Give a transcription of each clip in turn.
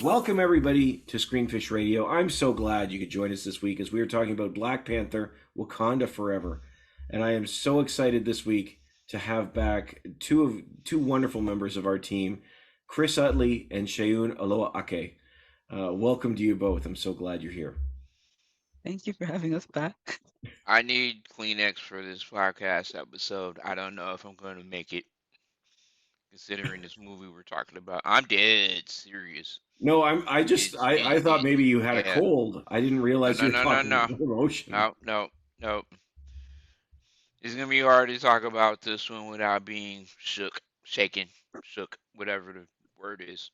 Welcome, everybody, to Screenfish Radio. I'm so glad you could join us this week as we are talking about Black Panther Wakanda Forever. And I am so excited this week to have back two wonderful members of our team, Chris Utley and Seun Olowo-Ake. Welcome to you both. I'm so glad you're here. Thank you for having us back. I need Kleenex for this podcast episode. I don't know if I'm going to make it, considering this movie we're talking about. I'm dead serious. No, I thought maybe you had a Yeah. cold. I didn't No, realize no, you were no, no, talking no, about emotion. no, no, no. It's gonna be hard to talk about this one without being shook, shaken, shook, whatever the word is.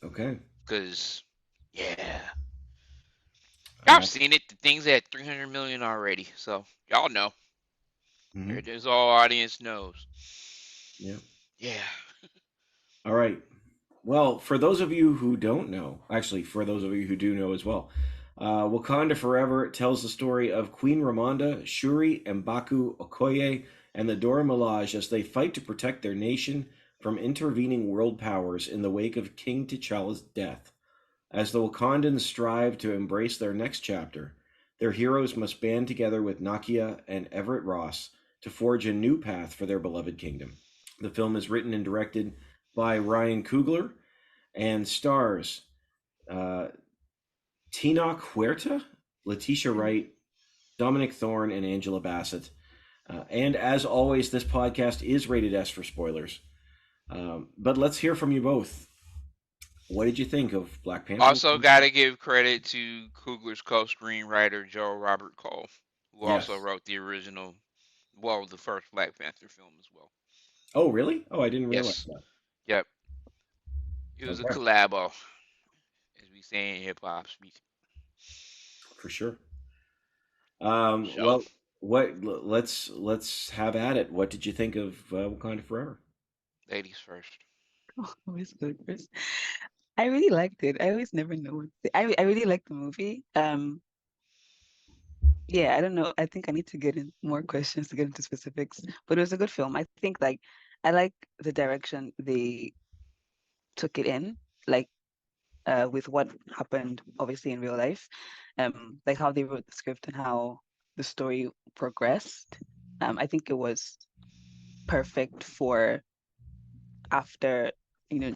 Okay. Cause, yeah, y'all Uh, seen it. The thing's at 300 million already, so y'all know. mhm. There's all audience knows. Yeah. Yeah. All right. Well, for those of you who don't know, actually, for those of you who do know as well, Wakanda Forever tells the story of Queen Ramonda, Shuri, and Baku Okoye, and the Dora Milaje as they fight to protect their nation from intervening world powers in the wake of King T'Challa's death. As the Wakandans strive to embrace their next chapter, their heroes must band together with Nakia and Everett Ross to forge a new path for their beloved kingdom. The film is written and directed by Ryan Coogler and stars uh, Tenoch Huerta, Letitia Wright, Dominic Thorne, and Angela Bassett. And as always, this podcast is rated S for spoilers. But let's hear from you both. What did you think of Black Panther? Also, got to give credit to Coogler's co-screenwriter Joe Robert Cole, who also Yes. wrote the original, well, the first Black Panther film as well. Oh, really? Oh, I didn't realize Yes. that. Yep. It was a Okay, collabo, as we say in hip hop speak. for sure. So, Well, let's have at it. What did you think of Wakanda Forever? ladies first. Oh, always good, Chris. I really liked it. I always never know what to say. I really liked the movie. Yeah, I don't know. I think I need to get in more questions to get into specifics, but it was a good film. I think I like the direction they took it in, like with what happened obviously in real life, like how they wrote the script and how the story progressed. I think it was perfect for after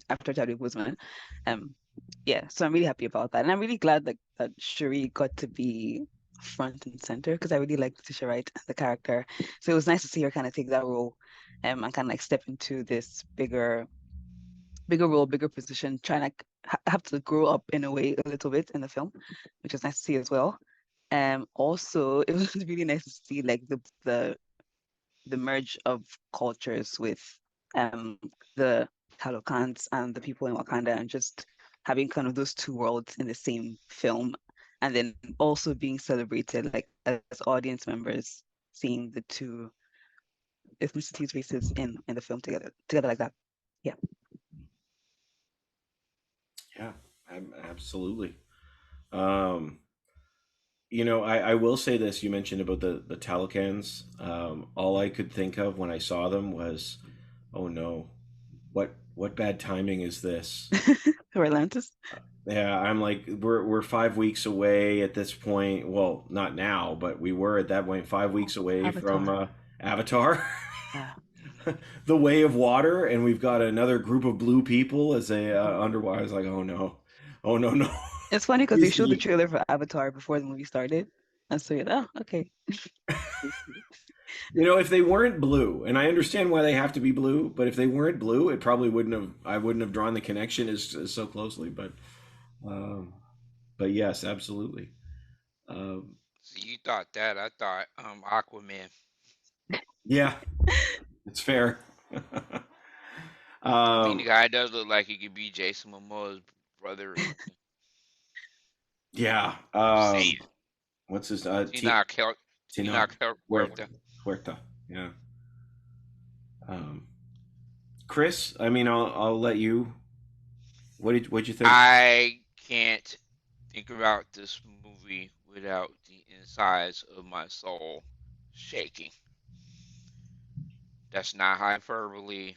after Chadwick Boseman. Um, yeah, so I'm really happy about that, and I'm really glad that Shuri got to be front and center because I really liked Letitia Wright as the character. So it was nice to see her kind of take that role, and kind of like step into this bigger role, bigger position, trying to have to grow up in a way a little bit in the film, which was nice to see as well. Also, it was really nice to see like the merge of cultures with the Talokans and the people in Wakanda, and just having kind of those two worlds in the same film, and then also being celebrated like as audience members, seeing the two ethnicities, races in the film together like that. Yeah. Yeah, absolutely. Um, I will say this. You mentioned about the Talcans. All I could think of when I saw them was, oh no, what bad timing is this? Atlantis. Yeah, I'm like we're 5 weeks away at this point. Well, not now, but we were at that point 5 weeks away from Avatar. Avatar, Yeah. the Way of Water, and we've got another group of blue people as a underwater. I was like, oh no, oh no, no. It's funny because they Is showed the he- trailer for Avatar before the movie started. And so, yeah, oh, okay. if they weren't blue, and I understand why they have to be blue, but if they weren't blue, it probably wouldn't have. I wouldn't have drawn the connection as so closely. Um, but yes, absolutely. Um, So you thought that? I thought Aquaman. yeah, it's fair. I mean, the um, guy does look like he could be Jason Momoa's brother or something. yeah. Just saying. What's his Tina Kel- Tino Tina Huerta? Huerta. Huerta. Yeah. Um, Chris, I mean, I'll let you. What'd you think? I can't think about this movie without the insides of my soul shaking. That's not hyperbole.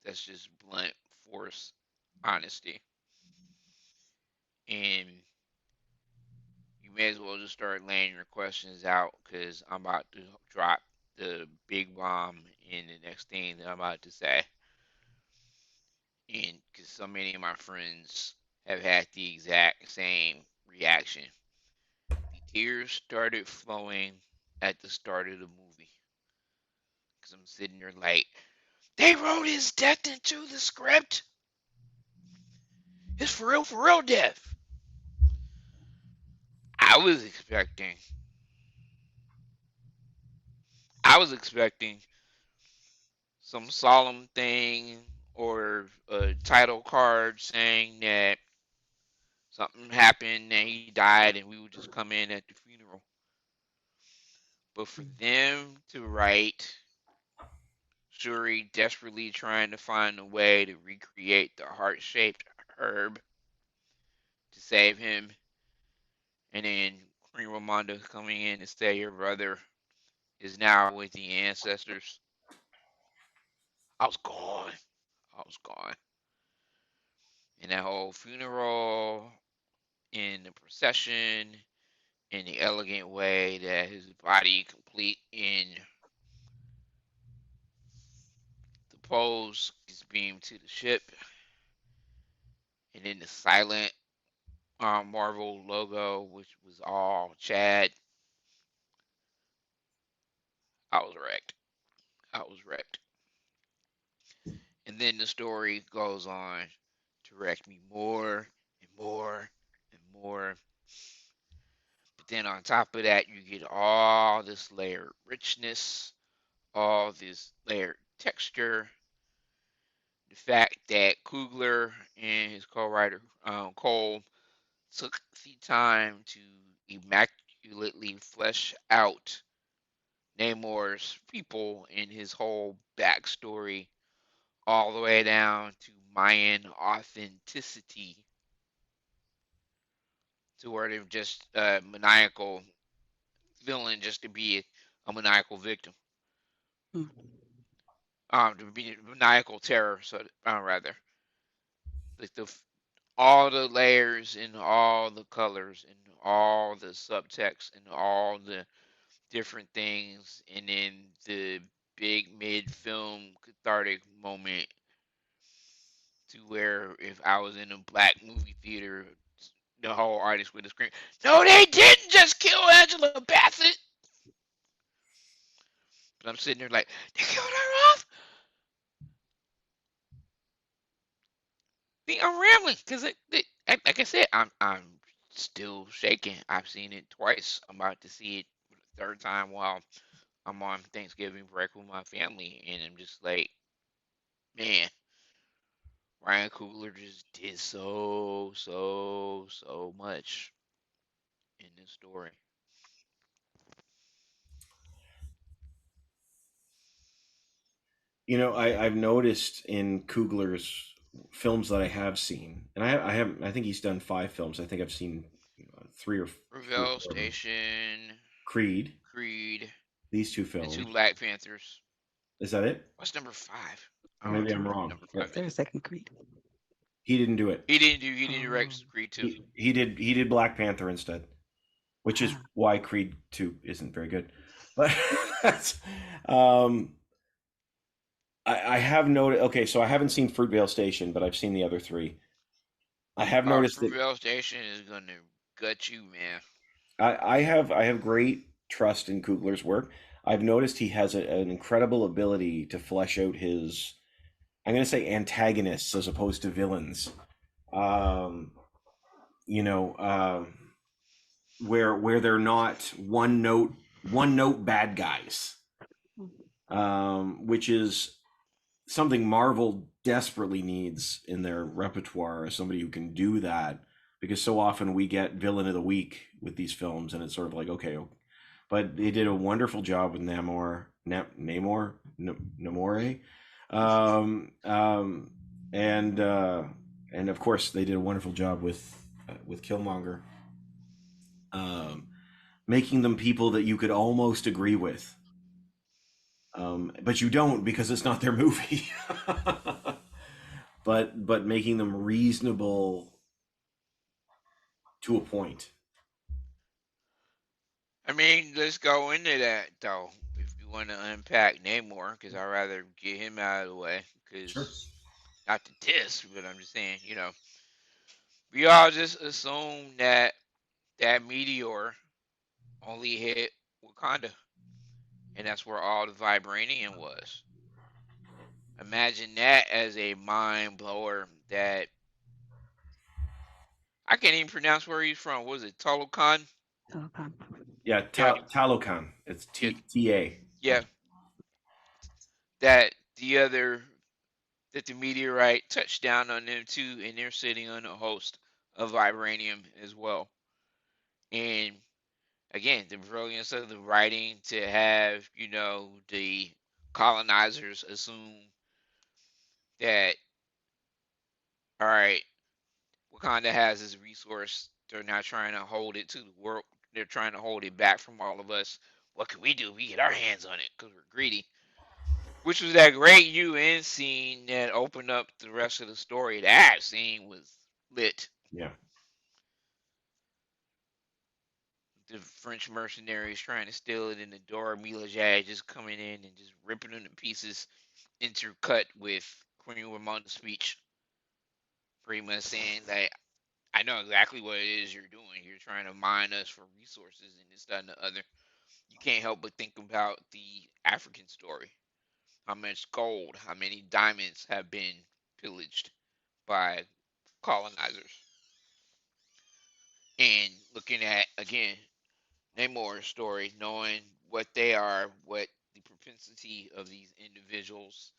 That's just blunt force honesty. and you may as well just start laying your questions out because I'm about to drop the big bomb in the next thing that I'm about to say. And because so many of my friends have had the exact same reaction. The tears started flowing at the start of the movie because I'm sitting there like, they wrote his death into the script. It's for real death. I was expecting, I was expecting some solemn thing or a title card saying that something happened and he died and we would just come in at the funeral. But for them to write Shuri desperately trying to find a way to recreate the heart shaped herb to save him, and then Queen Ramonda coming in to say your brother is now with the ancestors. I was gone. I was gone. And that whole funeral, in the procession, in the elegant way that his body complete in the pose is beamed to the ship, and then the silent Marvel logo, which was all Chad. I was wrecked. I was wrecked. And then the story goes on to wreck me more and more and more. But then on top of that, you get all this layered richness, all this layered texture. The fact that Coogler and his co-writer Cole took the time to immaculately flesh out Namor's people in his whole backstory, all the way down to Mayan authenticity, to where they're just a maniacal villain just to be a maniacal victim, Mm. to be maniacal terror. So rather, like all the layers and all the colors and all the subtext and all the different things, and then the big mid-film cathartic moment to where if I was in a black movie theater, the whole artist would have screamed, "No, they didn't just kill Angela Bassett!" But I'm sitting there like, they killed her off. I'm rambling because like I said, I'm still shaking. I've seen it twice. I'm about to see it for the third time while I'm on Thanksgiving break with my family, and I'm just like, man, Ryan Coogler just did so much in this story. I've noticed in Coogler's films that I have seen, and I have, I think he's done 5 films. I think I've seen three or Ravel four of them. Station, Creed, Creed, these two the two films. Black Panthers. Is that it? What's number five? I Or don't maybe remember I'm what wrong. number Is five But there a is. second Creed? he didn't do it. He didn't Oh, direct Creed 2. He did Black Panther instead, which is ah, why Creed 2 isn't very good. But um, I have noted. Okay, so I haven't seen Fruitvale Station, but I've seen the other 3. I have noticed that Fruitvale Station is gonna gut you, man. I have great trust in Kugler's work. I've noticed he has an incredible ability to flesh out his, I'm going to say, antagonists as opposed to villains. Um, you know, where they're not one note bad guys, which is something Marvel desperately needs in their repertoire, as somebody who can do that, because so often we get villain of the week with these films, and it's sort of like, okay, but they did a wonderful job with Namor, um, um, and of course they did a wonderful job with Killmonger, um, making them people that you could almost agree with, but you don't because it's not their movie. But making them reasonable to a point. I mean, let's go into that though. If you want to unpack Namor, because I'd rather get him out of the way. Sure. Because not to diss, but I'm just saying, we all just assume that that meteor only hit Wakanda, and that's where all the vibranium was. Imagine that as a mind blower. That I can't even pronounce where he's from. What was it, Talokan? Okay. Yeah, Yeah, Talokan. It's yeah, TA. Yeah. yeah. That the other that the meteorite touched down on them too, and they're sitting on a host of vibranium as well. And again, the brilliance of the writing to have, the colonizers assume that, all right, Wakanda has this resource. They're not trying to hold it to the world. They're trying to hold it back from all of us. What can we do? We get our hands on it because we're greedy. Which was that great UN scene that opened up the rest of the story. That scene was lit. Yeah. The French mercenaries trying to steal it in the door. Mila Jade just coming in and just ripping them to pieces, intercut with Queen Ramonda's speech, pretty much saying that I know exactly what it is you're doing. You're trying to mine us for resources and this, that, and the other. You can't help but think about the African story. How much gold, how many diamonds have been pillaged by colonizers. And looking at, again, Namor's story, knowing what they are, what the propensity of these individuals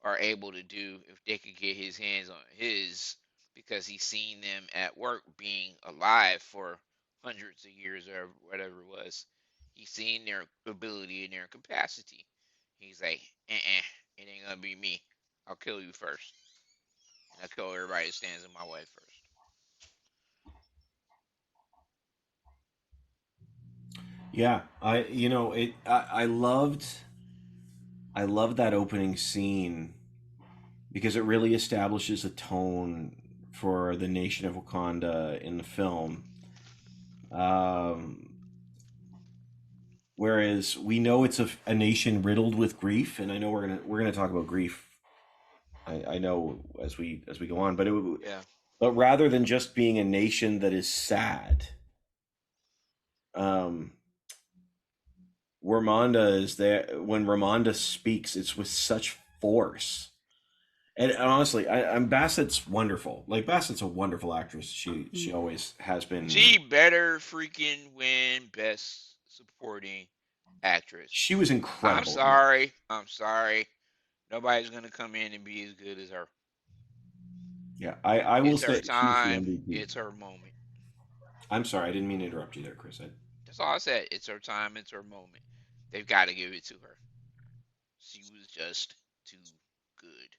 are able to do if they could get his hands on his, because he's seen them at work being alive for hundreds of years or whatever it was. He's seen their ability and their capacity. He's like, it ain't gonna be me. I'll kill you first. And I'll kill everybody that stands in my way first. Yeah. I loved that opening scene because it really establishes a tone for the nation of Wakanda in the film. Um, whereas we know it's a nation riddled with grief, and I know we're gonna talk about grief. I know as we go on, Yeah. but rather than just being a nation that is sad, um, Ramonda is there. When Ramonda speaks, it's with such force. And honestly, I'm Bassett's wonderful. Like Bassett's a wonderful actress. She Mm. always has been. She better freaking win Best Supporting Actress. She was I'm incredible. sorry. I'm sorry. Nobody's gonna come in and be as good as her. Yeah, I will It's her say she's the time. MVP. It's her moment. I'm sorry, I didn't mean to interrupt you there, Chris. That's all I said. It's her time. It's her moment. They've got to give it to her. She was just too good.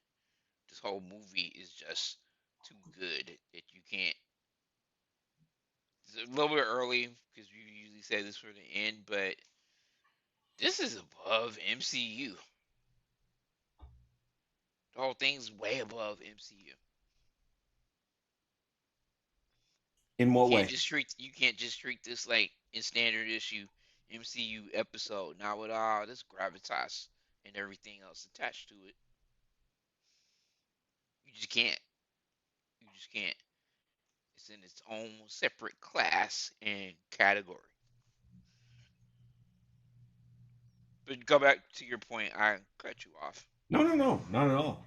This whole movie is just too good that you can't. It's a little bit early because you usually say this for the end, but this is above MCU. The whole thing's way above MCU. In what way? You can't just treat this like in standard issue MCU episode, not with all this gravitas and everything else attached to it. You just can't. You just can't. It's in its own separate class and category. But go back to your point. I cut you off. No, no, no, not at all.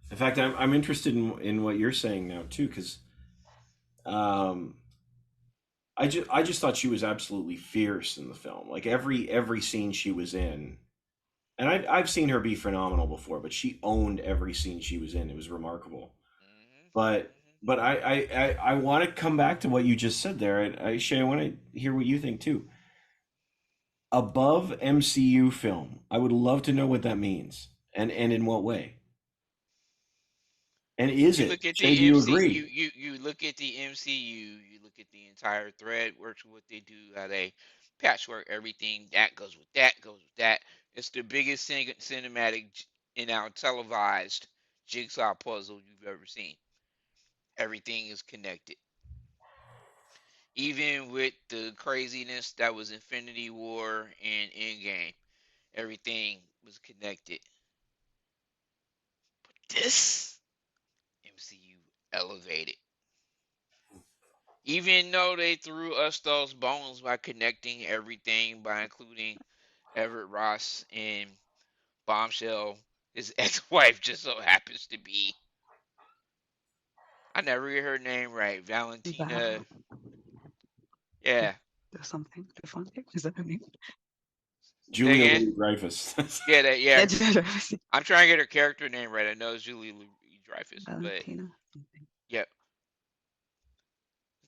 In fact, I'm interested in what you're saying now too, because um, I just thought she was absolutely fierce in the film. Like every scene she was in, and I've seen her be phenomenal before, but she owned every scene she was in. It was remarkable. Hmm. But Hmm. I want to come back to what you just said there. Shay, I want to hear what you think too. Above MCU film, I would love to know what that means and in what way. And is You it? look at Shay, do the you MC. agree? You look at the MCU. You look at the entire thread. Works what they do. How they patchwork everything. That goes with that. Goes with that. It's the biggest cinematic in our televised jigsaw puzzle you've ever seen. Everything is connected. Even with the craziness that was Infinity War and Endgame, everything was connected. But this MCU elevated. Even though they threw us those bones by connecting everything, by including Everett Ross and Bombshell, his ex-wife just so happens to be, I never get her name right, Val, Valentina. Yeah, there's something. Devontae? Is that her name? say Julia again. Louis Dreyfus. Yeah, that Yeah, yeah. Valentina. I'm trying to get her character name right. I know it's Julie Louis Dreyfus, but Something. yeah,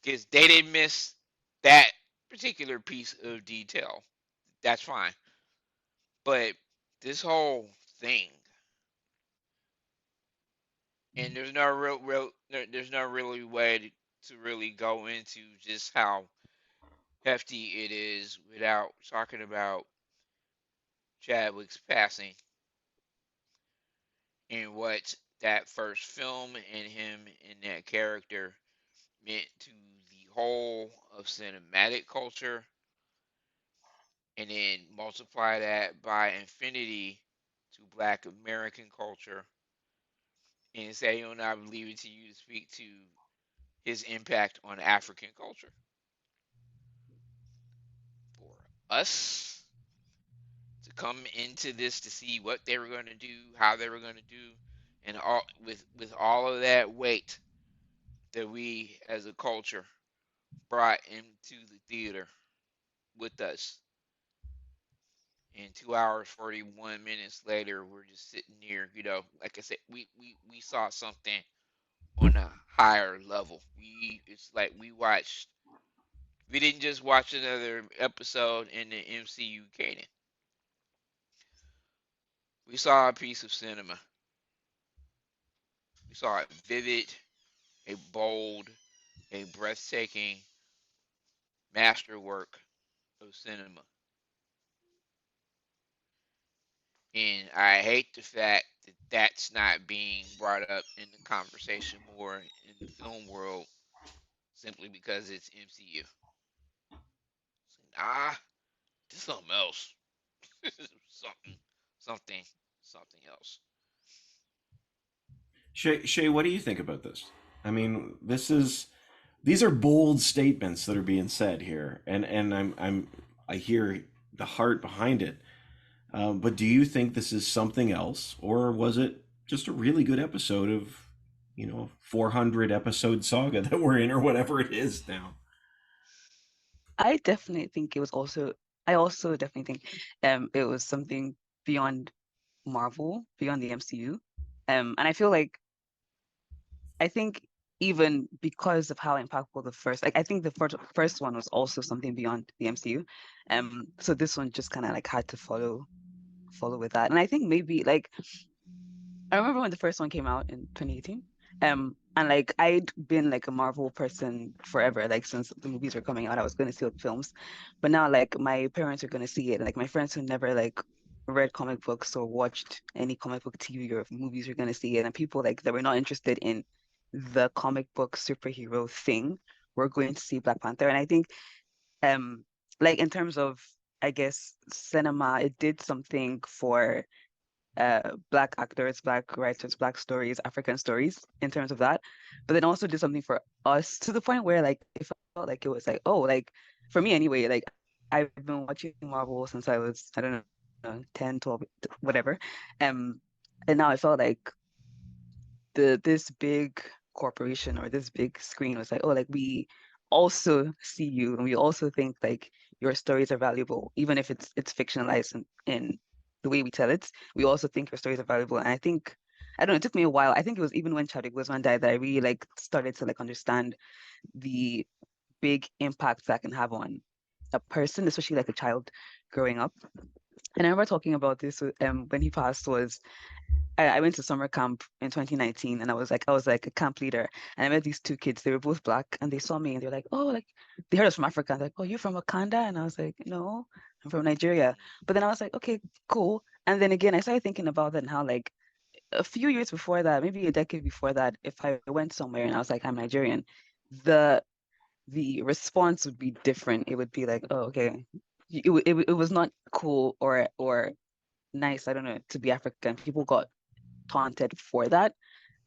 because they didn't miss that particular piece of detail. That's fine. But this whole thing, and there's no there's no really way to really go into just how hefty it is without talking about Chadwick's passing and what that first film and him in that character meant to the whole of cinematic culture, and then multiply that by infinity to Black American culture, and say, you know, I leave it to you to speak to his impact on African culture. For us to come into this to see what they were going to do, how they were going to do, and all with all of that weight that we as a culture brought into the theater with us. And 2 hours 41 minutes later, we're just sitting here. You know, like I said, we saw something on a higher level. It's like we watched. We didn't just watch another episode in the MCU canon. We saw a piece of cinema. We saw a vivid, a bold, a breathtaking masterwork of cinema. And I hate the fact that that's not being brought up in the conversation more in the film world simply because it's MCU. So, nah, this is something else. This is something, something else. Shay, what do you think about this? I mean, these are bold statements that are being said here, and I hear the heart behind it. But do you think this is something else, or was it just a really good episode of, 400 episode saga that we're in, or whatever it is now? I definitely think it was also. I also definitely think, it was something beyond Marvel, beyond the MCU, and I feel like I think even because of how impactful the first, like I think the first one was also something beyond the MCU, so this one just kind of like had to follow with that, and I think maybe like I remember when the first one came out in 2018. And like I'd been like a Marvel person forever, like since the movies were coming out, I was going to see all the films. But now like my parents are going to see it. And like my friends who never like read comic books or watched any comic book TV or movies are going to see it. And people like that were not interested in the comic book superhero thing were going to see Black Panther. And I think um like in terms of I guess cinema, it did something for Black actors, Black writers, Black stories, African stories in terms of that. But then also did something for us to the point where like it felt like it was like, oh, like for me anyway, like I've been watching Marvel since I was, I don't know, 10, 12, whatever. Um, and now I felt like this big corporation or this big screen was like, oh, like we also see you and we also think like your stories are valuable, even if it's fictionalized in the way we tell it. We also think your stories are valuable. And I think I don't know, it took me a while. I think it was even when Chadwick Boseman died that I really like started to like understand the big impact that can have on a person, especially like a child growing up. And I remember talking about this when he passed was I went to summer camp in 2019 and I was like a camp leader and I met these two kids. They were both black and they saw me and they were like, oh, like they heard us from Africa. They're like, oh, you're from Wakanda? And I was like, no, I'm from Nigeria. But then I was like, okay, cool. And then again, I started thinking about that and how like a few years before that, maybe a decade before that, if I went somewhere and I was like, I'm Nigerian, the the response would be different. It would be like, oh, okay. It was not cool or nice, I don't know, to be African. People got taunted for that.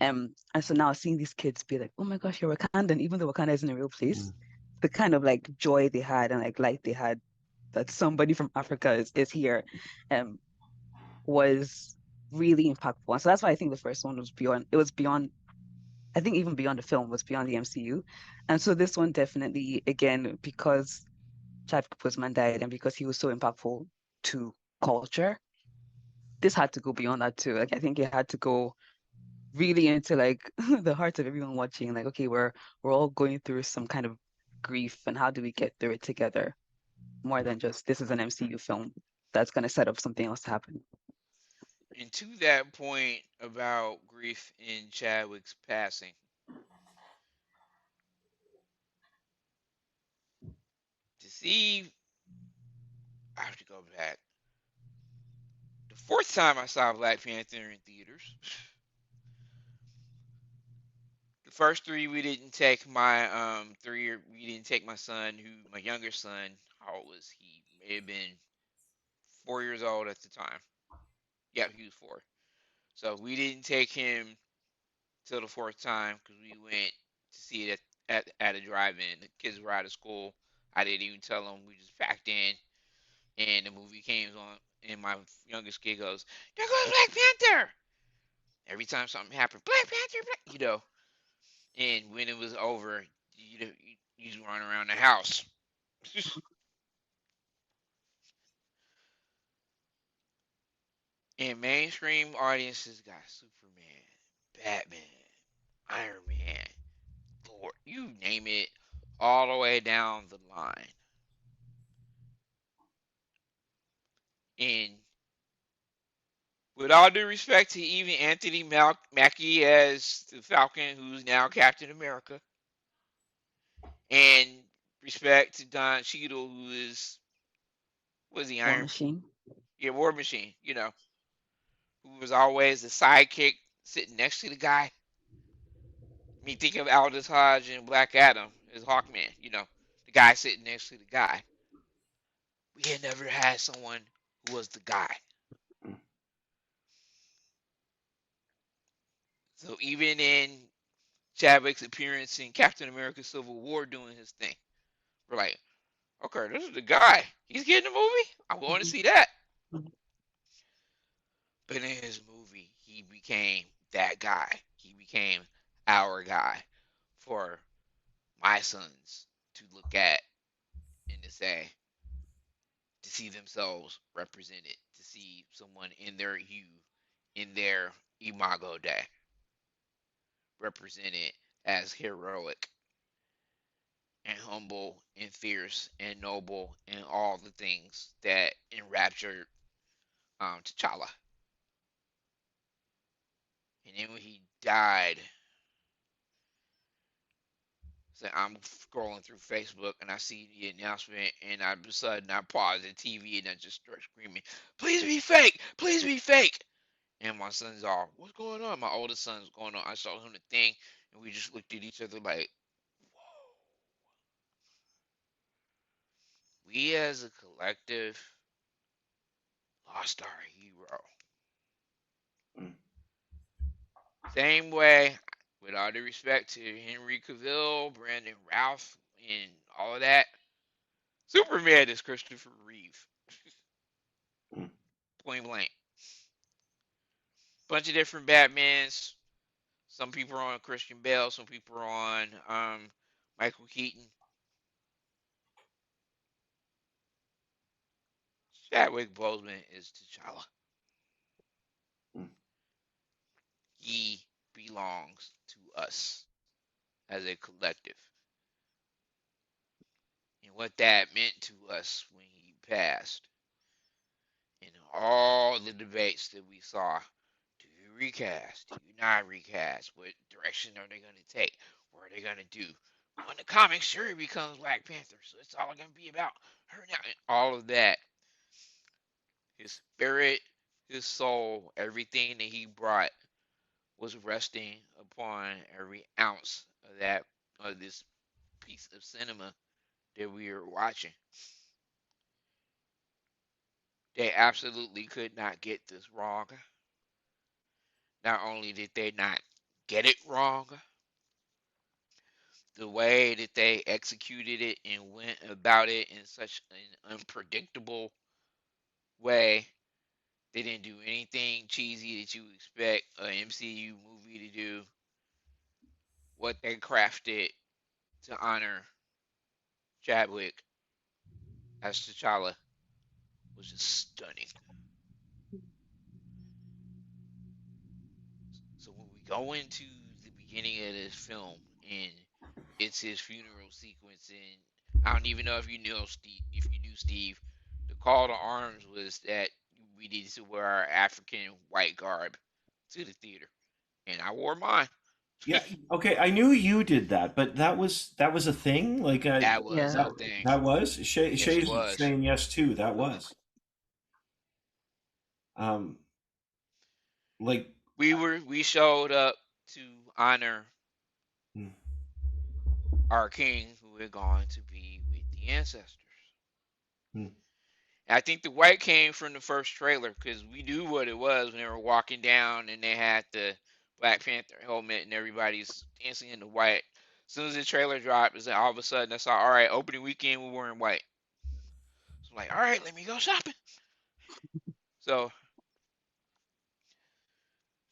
And so now seeing these kids be like, oh my gosh, you're Wakandan, even though Wakanda isn't a real place, the kind of like joy they had and like light they had that somebody from Africa is here, um, was really impactful. And so that's why I think the first one was beyond, it was beyond, I think even beyond the film, was beyond the MCU. And so this one definitely, again, because Chadwick Boseman died and because he was so impactful to culture, this had to go beyond that too. Like I think it had to go really into like the heart of everyone watching. Like, okay, we're all going through some kind of grief, and how do we get through it together? More than just this is an MCU film that's gonna set up something else to happen. And to that point about grief in Chadwick's passing, to see, I have to go back. The fourth time I saw Black Panther in theaters. The first three we didn't take my we didn't take my son, who my younger son, how old was he? May have been 4 years old at the time. Yeah, he was 4. So we didn't take him till the fourth time because we went to see it at a drive-in. The kids were out of school. I didn't even tell them. We just packed in, and the movie came on, and my youngest kid goes, "There goes Black Panther!" Every time something happened, Black Panther, Black, you know. And when it was over, you just run around the house. And mainstream audiences got Superman, Batman, Iron Man, Thor, you name it, all the way down the line. And with all due respect to even Anthony Mackie as the Falcon, who's now Captain America, and respect to Don Cheadle, who is, was he, War Iron, Machine. yeah, War Machine, who was always the sidekick sitting next to the guy. Me think of Aldous Hodge and Black Adam as Hawkman, the guy sitting next to the guy. We had never had someone who was the guy. So even in Chadwick's appearance in Captain America Civil War doing his thing, we're like, okay, this is the guy. He's getting a movie? I'm going to Mhm. see that. But in his movie, he became that guy. He became our guy for my sons to look at and to say, to see themselves represented, to see someone in their hue, in their imago Dei, represented as heroic and humble and fierce and noble and all the things that enraptured T'Challa. And then when he died, so I'm scrolling through Facebook and I see the announcement, and all of a sudden I pause the TV and I just start screaming, "Please be fake! Please be fake!" And my son's all, "What's going on?" My oldest son's going on. I showed him the thing, and we just looked at each other like, "Whoa!" We as a collective lost our hero. Same way, with all due respect to Henry Cavill, Brandon Routh, and all of that, Superman is Christopher Reeve. Point blank. Bunch of different Batmans. Some people are on Christian Bale, some people are on Michael Keaton. Chadwick Boseman is T'Challa. He belongs to us as a collective. And what that meant to us when he passed, and all the debates that we saw. Do you recast? Do you not recast? What direction are they going to take? What are they going to do? Well, in the comics, Shuri becomes Black Panther, so it's all going to be about her now. And all of that. His spirit, his soul, everything that he brought was resting upon every ounce of that, of this piece of cinema that we were watching. They absolutely could not get this wrong. Not only did they not get it wrong, the way that they executed it and went about it in such an unpredictable way. They didn't do anything cheesy that you expect an MCU movie to do. What they crafted to honor Chadwick as T'Challa was just stunning. So when we go into the beginning of this film and it's his funeral sequence, and I don't even know if you know Steve. If you do, Steve, the call to arms was that we needed to wear our African white garb to the theater, and I wore mine. Yeah, okay, I knew you did that, but that was a thing. Like, That was Yeah. a that thing. that was Yes, it Shay's was. saying yes too. That was um like We showed up to honor hmm, our king who had gone to be with the ancestors. hmm. And I think the white came from the first trailer because we knew what it was when they were walking down and they had the Black Panther helmet and everybody's dancing in the white. As soon as the trailer dropped, it's like all of a sudden I saw, all right, opening weekend we're wearing white. So I'm like, all right, let me go shopping. So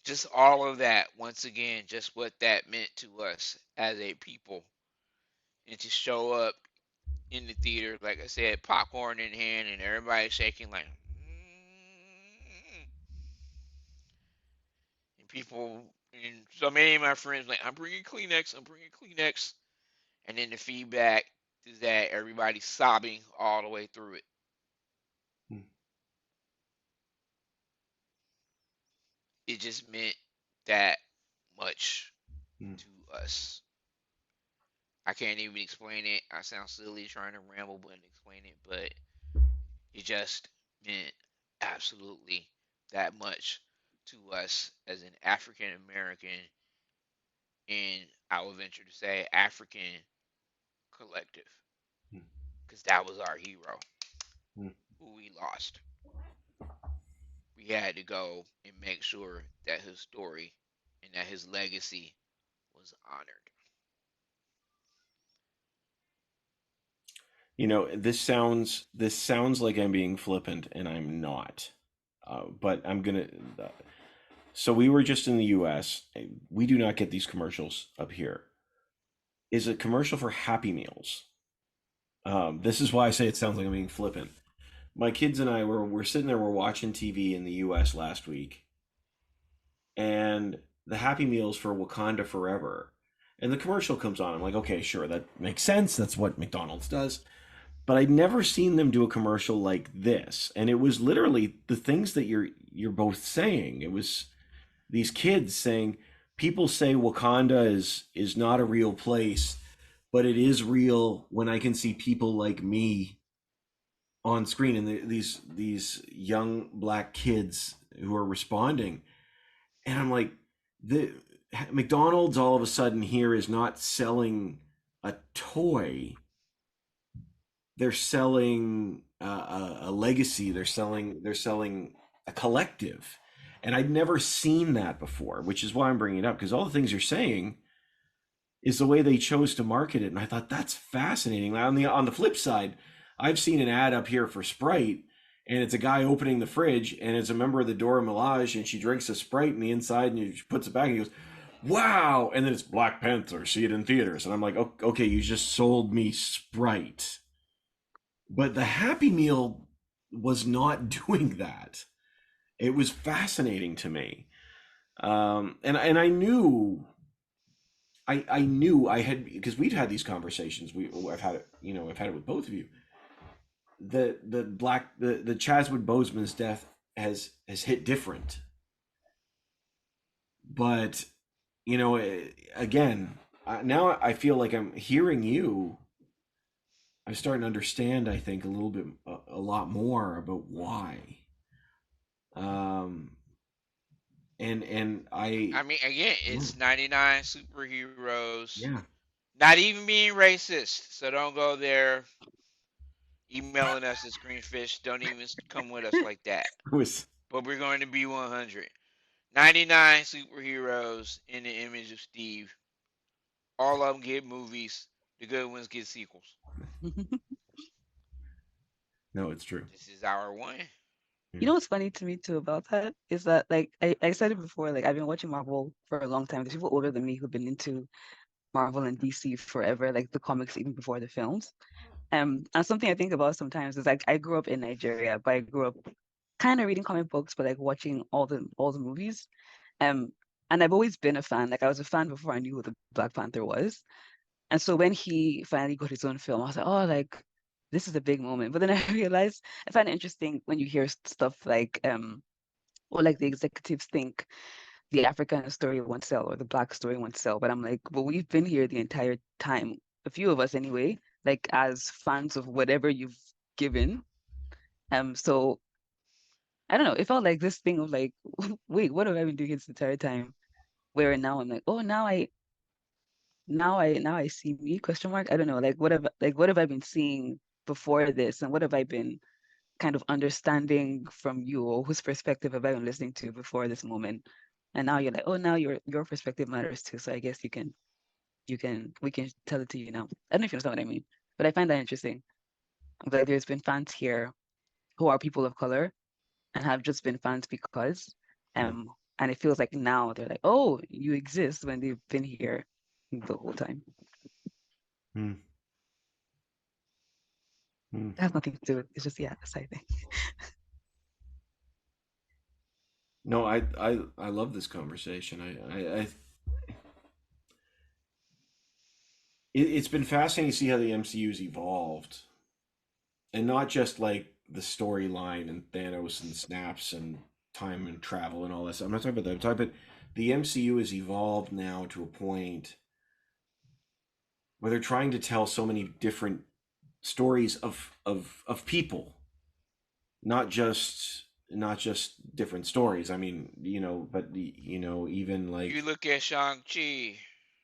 just all of that, once again, just what that meant to us as a people, and to show up in the theater, like I said, popcorn in hand, and everybody shaking like, and people, and so many of my friends like, I'm bringing Kleenex, I'm bringing Kleenex, and then the feedback is that everybody's sobbing all the way through it. Hmm. It just meant that much Hmm. to us. I can't even explain it. I sound silly trying to ramble but explain it, but it just meant absolutely that much to us as an African American, and I will venture to say African collective, Hmm. because that was our hero Hmm. who we lost. We had to go and make sure that his story and that his legacy was honored. This sounds like I'm being flippant, and I'm not. But I'm gonna. So we were just in the U.S. We do not get these commercials up here. Is a commercial for Happy Meals. This is why I say it sounds like I'm being flippant. My kids and I were sitting there, we're watching TV in the U.S. last week, and the Happy Meals for Wakanda Forever, and the commercial comes on. I'm like, okay, sure, that makes sense. That's what McDonald's does. But I'd never seen them do a commercial like this, and it was literally the things that you're both saying. It was these kids saying, people say Wakanda is not a real place, but it is real when I can see people like me on screen, and these young black kids who are responding. And I'm like, the McDonald's all of a sudden here is not selling a toy, they're selling a legacy. They're selling a collective, and I'd never seen that before, which is why I'm bringing it up, because all the things you're saying is the way they chose to market it, and I thought that's fascinating. Now, on the flip side, I've seen an ad up here for Sprite, and it's a guy opening the fridge, and it's a member of the Dora Milaje, and she drinks a Sprite in the inside, and she puts it back, and he goes, "Wow!" And then it's Black Panther. See it in theaters, and I'm like, okay, you just sold me Sprite. But the Happy Meal was not doing that. It was fascinating to me. And I knew I had, because we've had these conversations. I've had it, I've had it with both of you. The Chadwick Boseman's death has hit different, but again, now I feel like I'm hearing you. I'm starting to understand. I think a little bit, a lot more about why. Um, and I I mean, again, yeah, it's 99 superheroes, yeah, Not even being racist. So don't go there emailing us as greenfish. Don't even come with us like that. It was But we're going to be 100. 99 superheroes in the image of Steve. All of them get movies. The good ones get sequels. no, it's true. This is our one. You know what's funny to me too about that is that like I said it before, like I've been watching Marvel for a long time. There's people older than me who've been into Marvel and DC forever, like the comics even before the films. And something I think about sometimes is like I grew up in Nigeria, but I grew up kind of reading comic books, but like watching all the movies. Um, and I've always been a fan. Like I was a fan before I knew who the Black Panther was. And so when he finally got his own film, I was like, oh, like this is a big moment. But then I realized I find it interesting when you hear stuff like or like the executives think the African story won't sell or the Black story won't sell. But I'm like, well, we've been here the entire time, a few of us anyway, like as fans of whatever you've given. So I don't know. It felt like this thing of like, wait, what have I been doing this entire time? Where now I'm like, oh, now I see me question mark. I don't know. Like what have I been seeing before this, and what have I been kind of understanding from you, or whose perspective have I been listening to before this moment? And now you're like, oh, now your perspective matters too. So I guess we can tell it to you now. I don't know if you understand what I mean, but I find that interesting. Like there's been fans here who are people of color and have just been fans because, Yeah. and it feels like now they're like, oh, you exist when they've been here the whole time. Hmm. Hmm. It has nothing to do with it's just yeah, a side thing. No, I love this conversation. It's been fascinating to see how the MCU's evolved, and not just like the storyline and Thanos and snaps and time and travel and all this. I'm not talking about that. I'm talking about the MCU has evolved now to a point where they're trying to tell so many different stories of people, not just different stories. I mean, but even You like look at Shang-Chi.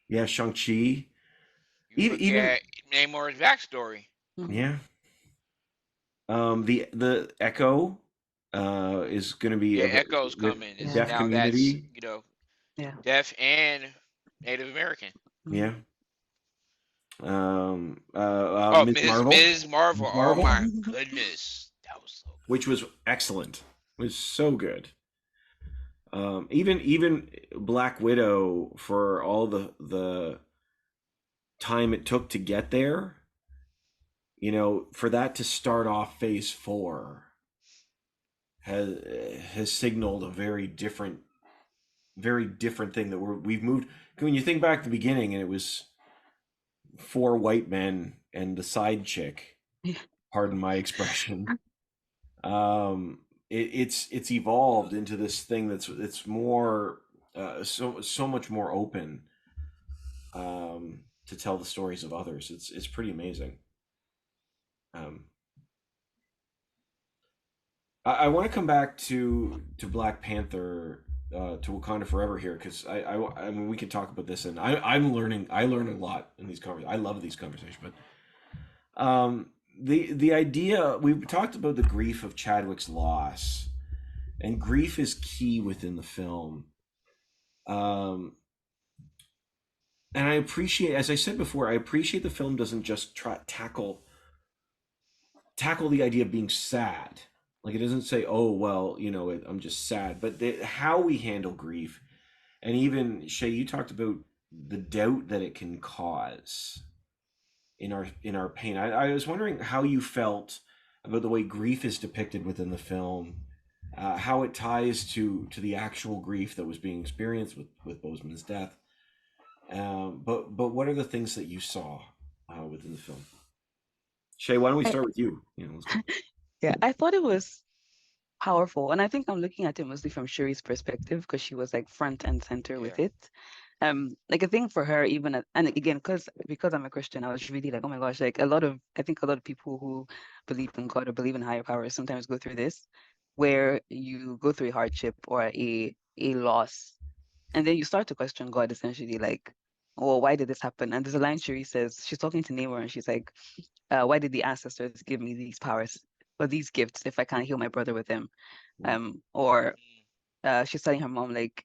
yeah, Shang-Chi, You look even at Namor's backstory. Mhm. yeah, the Echo is going to be Yeah, Echo's with coming. It's Yeah, deaf now that's, community. yeah. deaf and Native American. Yeah. Mhm. Oh, Ms. Marvel. Ms. Marvel. Ms. Oh Marvel, my goodness. That was so which was excellent. It was so good. Even Black Widow, for all the time it took to get there, for that to start off Phase 4 has has signaled a very different thing that we've moved. When you think back to the beginning, and it was four white men and the side chick, Yeah. pardon my expression. It's evolved into this thing that's it's more so much more open to tell the stories of others. It's pretty amazing. Um, I want to come back to Black Panther, to Wakanda Forever here, because I mean we can talk about this, and I'm learning. I learn a lot in these conversations. I love these conversations, but the idea we've talked about the grief of Chadwick's loss, and grief is key within the film. Um, and I appreciate, as I said before, I appreciate the film doesn't just try tackle the idea of being sad. Like it doesn't say, "Oh well, I'm just sad," but how we handle grief, and even Shay, you talked about the doubt that it can cause in our pain. I was wondering how you felt about the way grief is depicted within the film, how it ties to the actual grief that was being experienced with Boseman's death. But what are the things that you saw within the film? Shay, why don't we I, start with you? Let's go. yeah, I thought it was powerful, and I think I'm looking at it mostly from Shuri's perspective because she was like front and center yeah. with it. Like a thing for her, even and again, because I'm a Christian, I was really like, oh my gosh, like I think a lot of people who believe in God or believe in higher powers sometimes go through this, where you go through a hardship or a loss, and then you start to question God essentially, like well, why did this happen? And there's a line Shuri says, she's talking to Namor and she's like, why did the ancestors give me these powers or these gifts if I can't heal my brother with them? Mm. Or she's telling her mom like,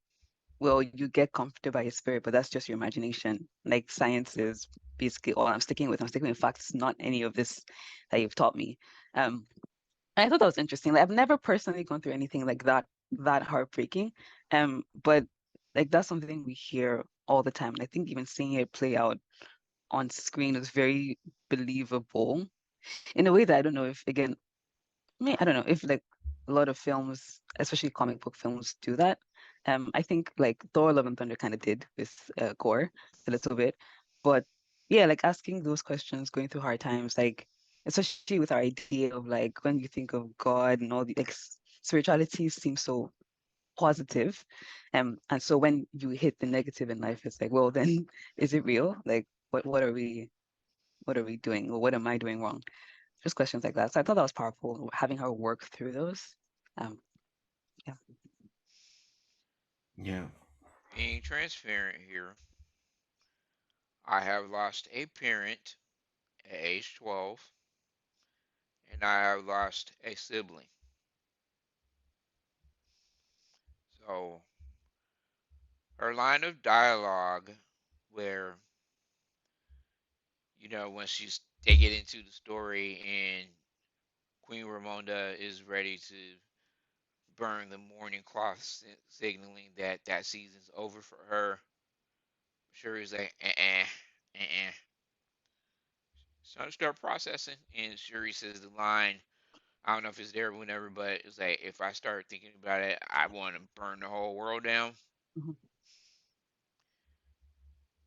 well, you get comforted by your spirit, but that's just your imagination. Like science is basically all I'm sticking with. I'm sticking with facts, not any of this that you've taught me. Um, I thought that was interesting. Like I've never personally gone through anything like that heartbreaking. But like that's something we hear all the time. And I think even seeing it play out on screen is very believable in a way that I don't know if again, I don't know if like a lot of films, especially comic book films, do that. I think like Thor: Love and Thunder kind of did with Gore a little bit, but yeah, like asking those questions, going through hard times, like especially with our idea of like when you think of God and all the like spirituality seems so positive, and so when you hit the negative in life, it's like, well, then is it real? Like, what are we doing, or what am I doing wrong? Just questions like that. So I thought that was powerful, having her work through those. Um, yeah. Yeah. Being transparent here, I have lost a parent at age 12, and I have lost a sibling. So her line of dialogue, where when they get into the story and Queen Ramonda is ready to burn the mourning cloth, signaling that that season's over for her. Shuri's like, uh. So I start processing, and Shuri says the line. I don't know if it's there whenever, but it's like if I start thinking about it, I want to burn the whole world down. Mhm.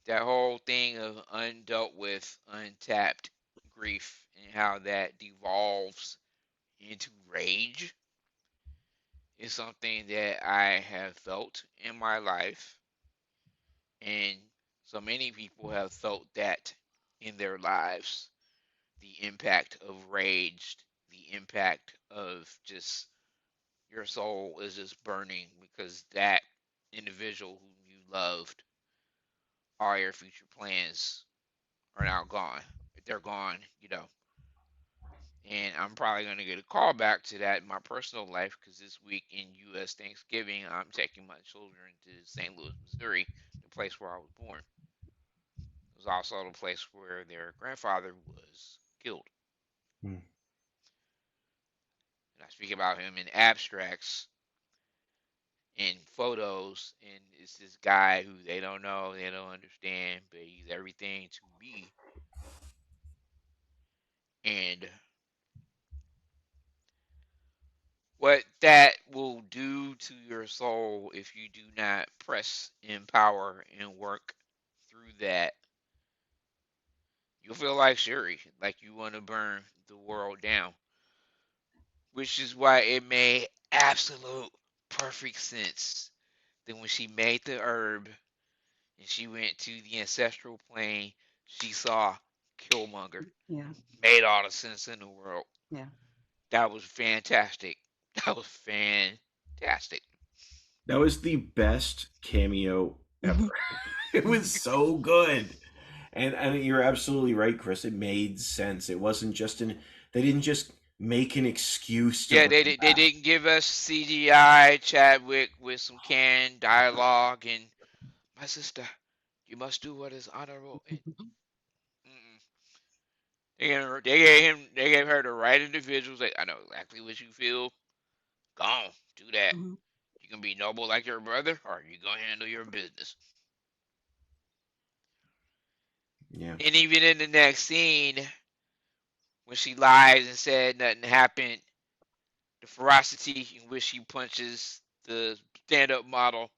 That whole thing of undealt with, untapped grief, and how that devolves into rage is something that I have felt in my life, and so many people have felt that in their lives. The impact of rage, the impact of just your soul is just burning because that individual whom you loved, all your future plans are now gone. They're gone. And I'm probably going to get a call back to that in my personal life because this week in U.S. Thanksgiving, I'm taking my children to St. Louis, Missouri, the place where I was born. It was also the place where their grandfather was killed. Mm. And I speak about him in abstracts, in photos, and it's this guy who they don't know, they don't understand, but he's everything to me. And what that will do to your soul if you do not press in power and work through that, you'll feel like Shuri, like you want to burn the world down. Which is why it made absolute perfect sense that when she made the herb and she went to the ancestral plane, she saw Killmonger. Yeah. Made all the sense in the world. Yeah. That was fantastic. That was fantastic. That was the best cameo ever. Mhm. It was so good. And you're absolutely right, Chris. It made sense. It wasn't just an they didn't just make an excuse to Yeah, bring they him they back. didn't give us CGI Chadwick with some canned dialogue and my sister, you must do what is honorable. And, mm-mm. They gave her the right individuals. Like, I know exactly what you feel. Go on, do that. Mhm. You can be noble like your brother, or you gonna handle your business. Yeah. And even in the next scene, when she lies and said nothing happened, the ferocity in which she punches the stand-up model,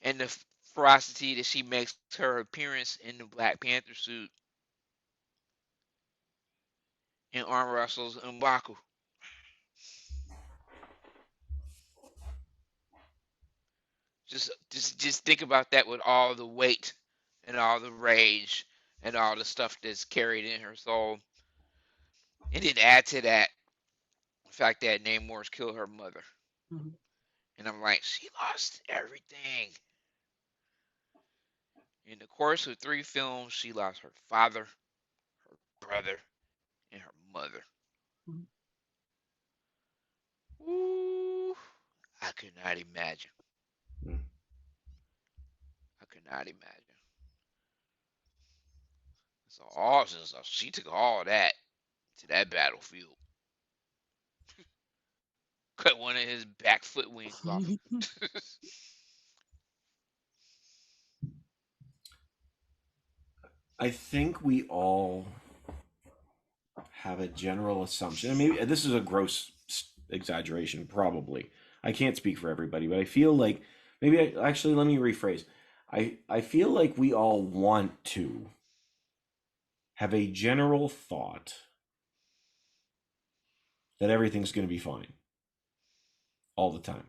and the ferocity that she makes her appearance in the Black Panther suit and arm wrestles M'Baku. Just think about that with all the weight and all the rage and all the stuff that's carried in her soul. And then add to that the fact that Namor's killed her mother. Mhm. And I'm like, she lost everything. In the course of 3 films, she lost her father, her brother, and her mother. Mhm. Ooh, I could not imagine. Mm. I could not imagine. So she took all that to that battlefield. Cut one of his back foot wings off. I think we all have a general assumption, and maybe this is a gross exaggeration, probably. I can't speak for everybody, but I feel like actually, let me rephrase. I feel like we all want to have a general thought that everything's going to be fine all the time.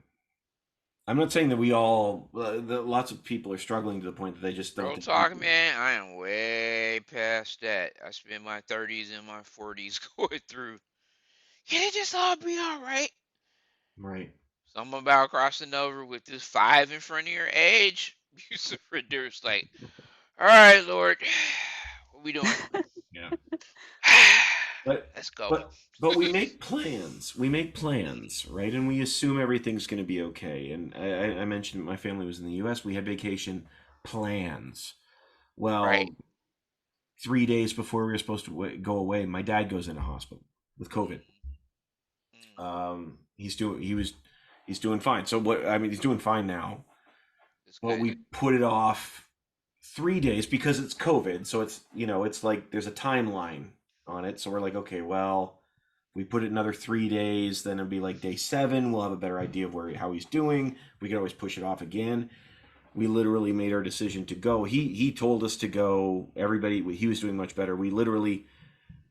I'm not saying that we all, that lots of people are struggling to the point that they just don't Real think. talk, man, I am way past that. I spent my 30s and my 40s going through. Can it just all be alright? Right. Something about crossing over with this 5 in front of your age. You should reduce, like, alright, Lord, what we doing? Yeah. But Let's go. but we make plans. We make plans, right? And we assume everything's going to be okay. And I mentioned my family was in the U.S. We had vacation plans. Right. Well, 3 days before we were supposed to go away, my dad goes into hospital with COVID. Mm, He's doing fine. So what? I mean, he's doing fine now. it's But good. we put it off 3 days because it's COVID. So it's it's like there's a timeline on it. So we're like, okay, well, we put it another 3 days, then it'll be like day 7. We'll have a better idea of how he's doing. We can always push it off again. We literally made our decision to go. He told us to go. Everybody, he was doing much better. We literally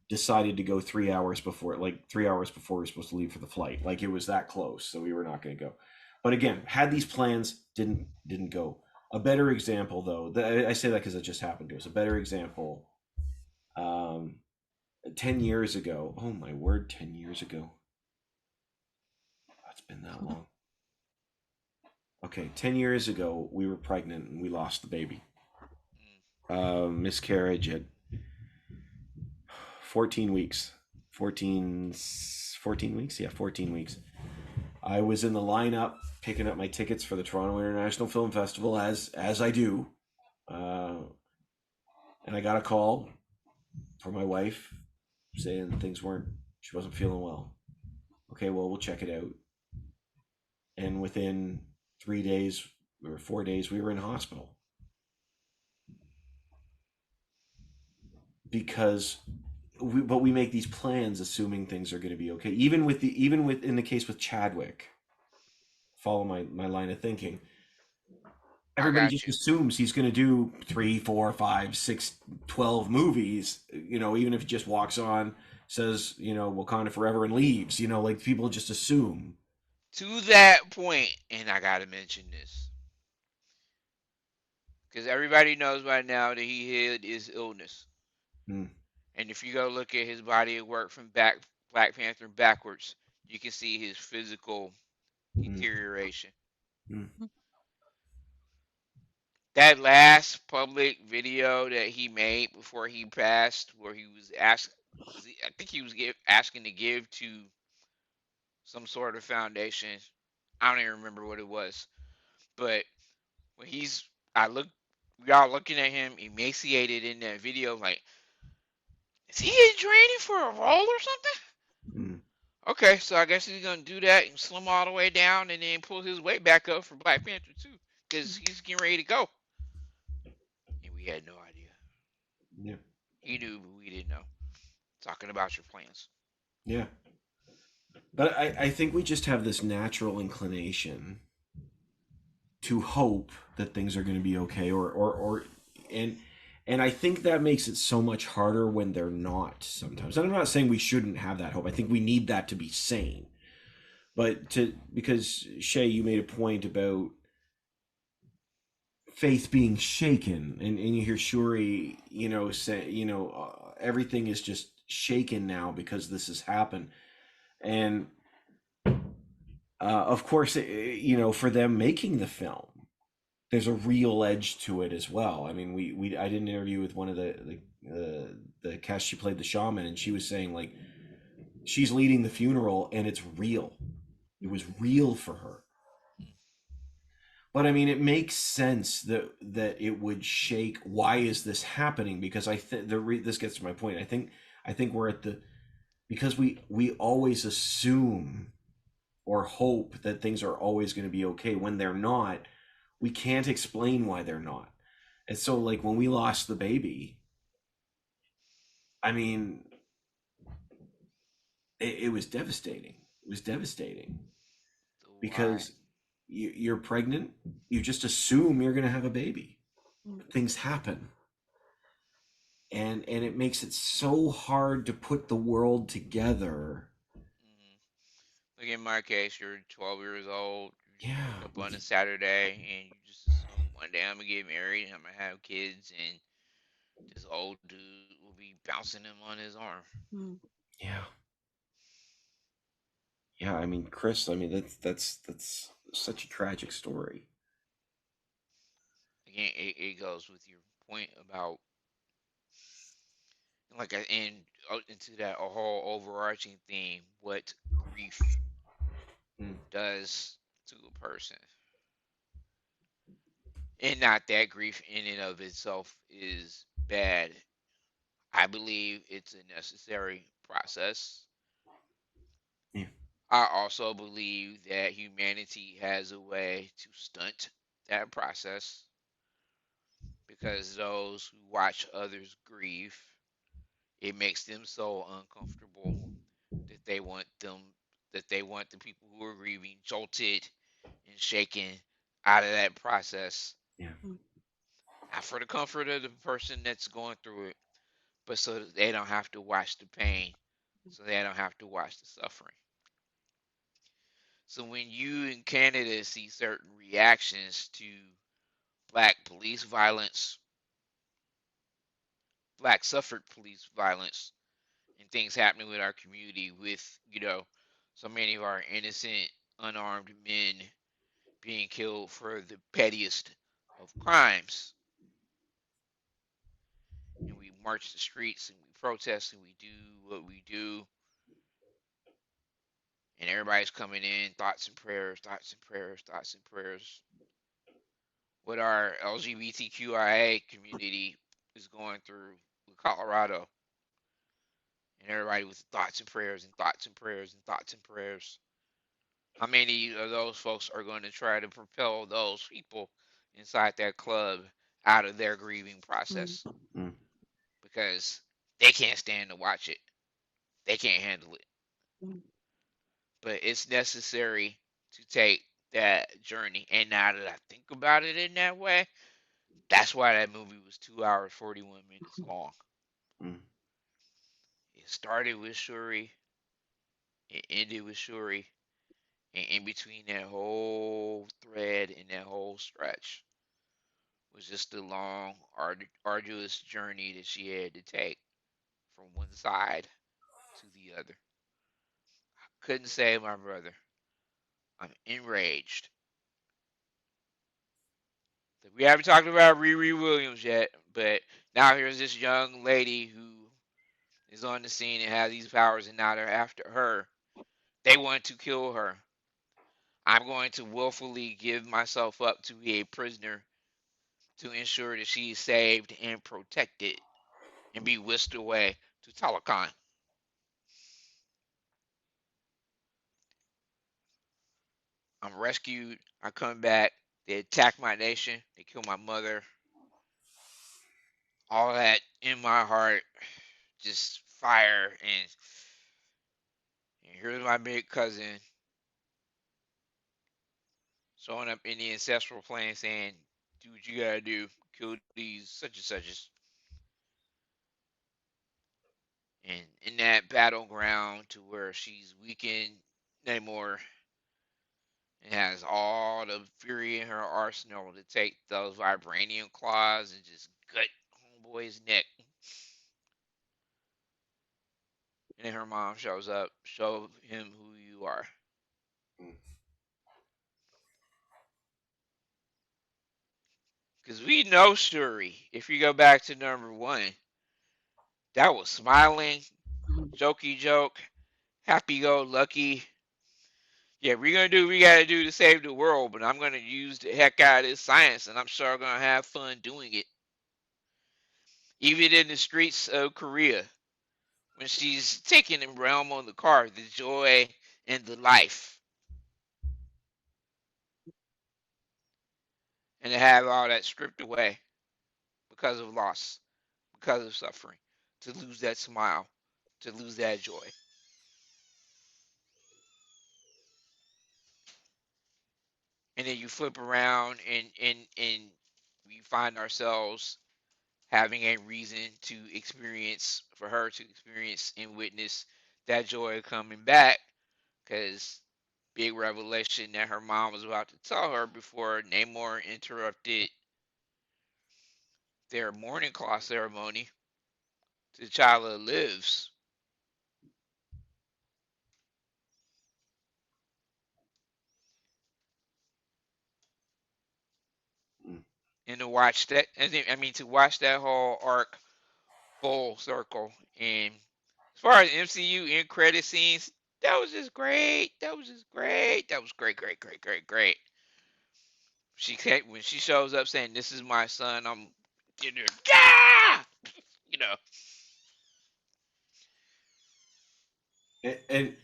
decided to go 3 hours before, like 3 hours before we were supposed to leave for the flight. Like it was that close, so we were not going to go. But again, had these plans, didn't go. A better example, though, I say that because it just happened to us. A better example, um, 10 years ago. Oh my word, 10 years ago. It's been that long. Okay, 10 years ago, we were pregnant and we lost the baby. Miscarriage at 14 weeks. 14 weeks? Yeah, 14 weeks. I was in the lineup picking up my tickets for the Toronto International Film Festival, as I do. Uh, and I got a call from my wife saying she wasn't feeling well. Okay, well, we'll check it out. And within 3 days or 4 days, we were in hospital because we make these plans assuming things are going to be okay. Even in the case with Chadwick, follow my line of thinking. I Everybody got just you. assumes he's going to do 3, 4, 5, 6, 12 movies. Even if he just walks on, says Wakanda Forever and leaves. Like people just assume. To that point, and I gotta mention this because everybody knows by now that he had his illness. Mm, And if you go look at his body of work from Black Panther backwards, you can see his physical mm, deterioration. mm, That last public video that he made before he passed, where he was I think he was asking to give to some sort of foundation. I don't even remember what it was, but when I look, we all looking at him emaciated in that video, like, is he in training for a role or something? mm. Okay, so I guess he's gonna do that and slim all the way down and then pull his weight back up for Black Panther too, because he's getting ready to go. And we had no idea. Yeah, He knew, but we didn't know. Talking about your plans. yeah. But I think we just have this natural inclination to hope that things are going to be okay, and and I think that makes it so much harder when they're not sometimes. And I'm not saying we shouldn't have that hope. I think we need that to be sane. But because Shay, you made a point about faith being shaken, and you hear Shuri, say, everything is just shaken now because this has happened, and of course, for them making the film, there's a real edge to it as well. I mean, we I did an interview with one of the cast. She played the shaman, and she was saying like she's leading the funeral, and it's real. It was real for her. But I mean, it makes sense that it would shake. Why is this happening? Because I think this gets to my point. I think we're at the because we always assume or hope that things are always going to be okay when they're not. We can't explain why they're not. And so, like when we lost the baby, I mean, it was devastating. It was devastating So why? because you're pregnant. You just assume you're going to have a baby. But things happen, and it makes it so hard to put the world together. Look at my case. You're 12 years old. You just Yeah, woke up on a Saturday, and you just assume one day I'm gonna get married and I'm gonna have kids, and this old dude will be bouncing him on his arm. yeah, yeah. I mean, Chris. I mean, that's such a tragic story. Again, it goes with your point about like and into that whole overarching theme, what grief Mm, does to a person, and not that grief in and of itself is bad. I believe it's a necessary process. yeah, I also believe that humanity has a way to stunt that process because those who watch others grieve, it makes them so uncomfortable that they want the people who are grieving jolted and shaken out of that process. yeah, Not for the comfort of the person that's going through it, but so that they don't have to watch the pain, so they don't have to watch the suffering. So when you in Canada see certain reactions to black police violence, black suffered police violence, and things happening with our community with, so many of our innocent, unarmed men being killed for the pettiest of crimes. And we march the streets and we protest and we do what we do. And everybody's coming in, thoughts and prayers, thoughts and prayers, thoughts and prayers. What our LGBTQIA community is going through with Colorado. And everybody with thoughts and prayers and thoughts and prayers and thoughts and prayers. How many of those folks are going to try to propel those people inside that club out of their grieving process? mm, Because they can't stand to watch it. They can't handle it. But it's necessary to take that journey. And now that I think about it in that way, that's why that movie was 2 hours 41 minutes long. mm, It started with Shuri, it ended with Shuri, and in between that whole thread and that whole stretch was just the long, arduous journey that she had to take from one side to the other. Couldn't save my brother. I'm enraged. We haven't talked about Riri Williams yet, but now here's this young lady who is on the scene and has these powers, and now they're after her. They want to kill her. I'm going to willfully give myself up to be a prisoner to ensure that she is saved and protected and be whisked away to Talokan. I'm rescued. I come back. They attack my nation. They kill my mother. All that in my heart, just fire. And here's my big cousin showing up in the ancestral plane saying, "Do what you gotta do. Kill these such and suches." And in that battleground to where she's weakened anymore and has all the fury in her arsenal to take those vibranium claws and just gut homeboy's neck. And then her mom shows up, show him who you are. mm. Because we know Shuri, if you go back to number one, that was smiling, Mhm. jokey joke, happy go lucky. Yeah, we're gonna do what we gotta do to save the world, but I'm gonna use the heck out of this science, and I'm sure I'm gonna have fun doing it. Even in the streets of Korea, when she's taking the realm on the car, the joy and the life, and to have all that stripped away because of loss, because of suffering, to lose that smile, to lose that joy. And then you flip around and we find ourselves having a reason to experience, for her to experience and witness that joy coming back, because big revelation that her mom was about to tell her before Namor interrupted their mourning cloth ceremony. T'Challa lives. Mm. And to watch that, I mean, to watch that whole arc full circle. And as far as MCU end credit scenes, that was just great. That was just great. That was great, great, great, great, great. When she shows up saying, "This is my son," I'm, you know, yeah, you know, And I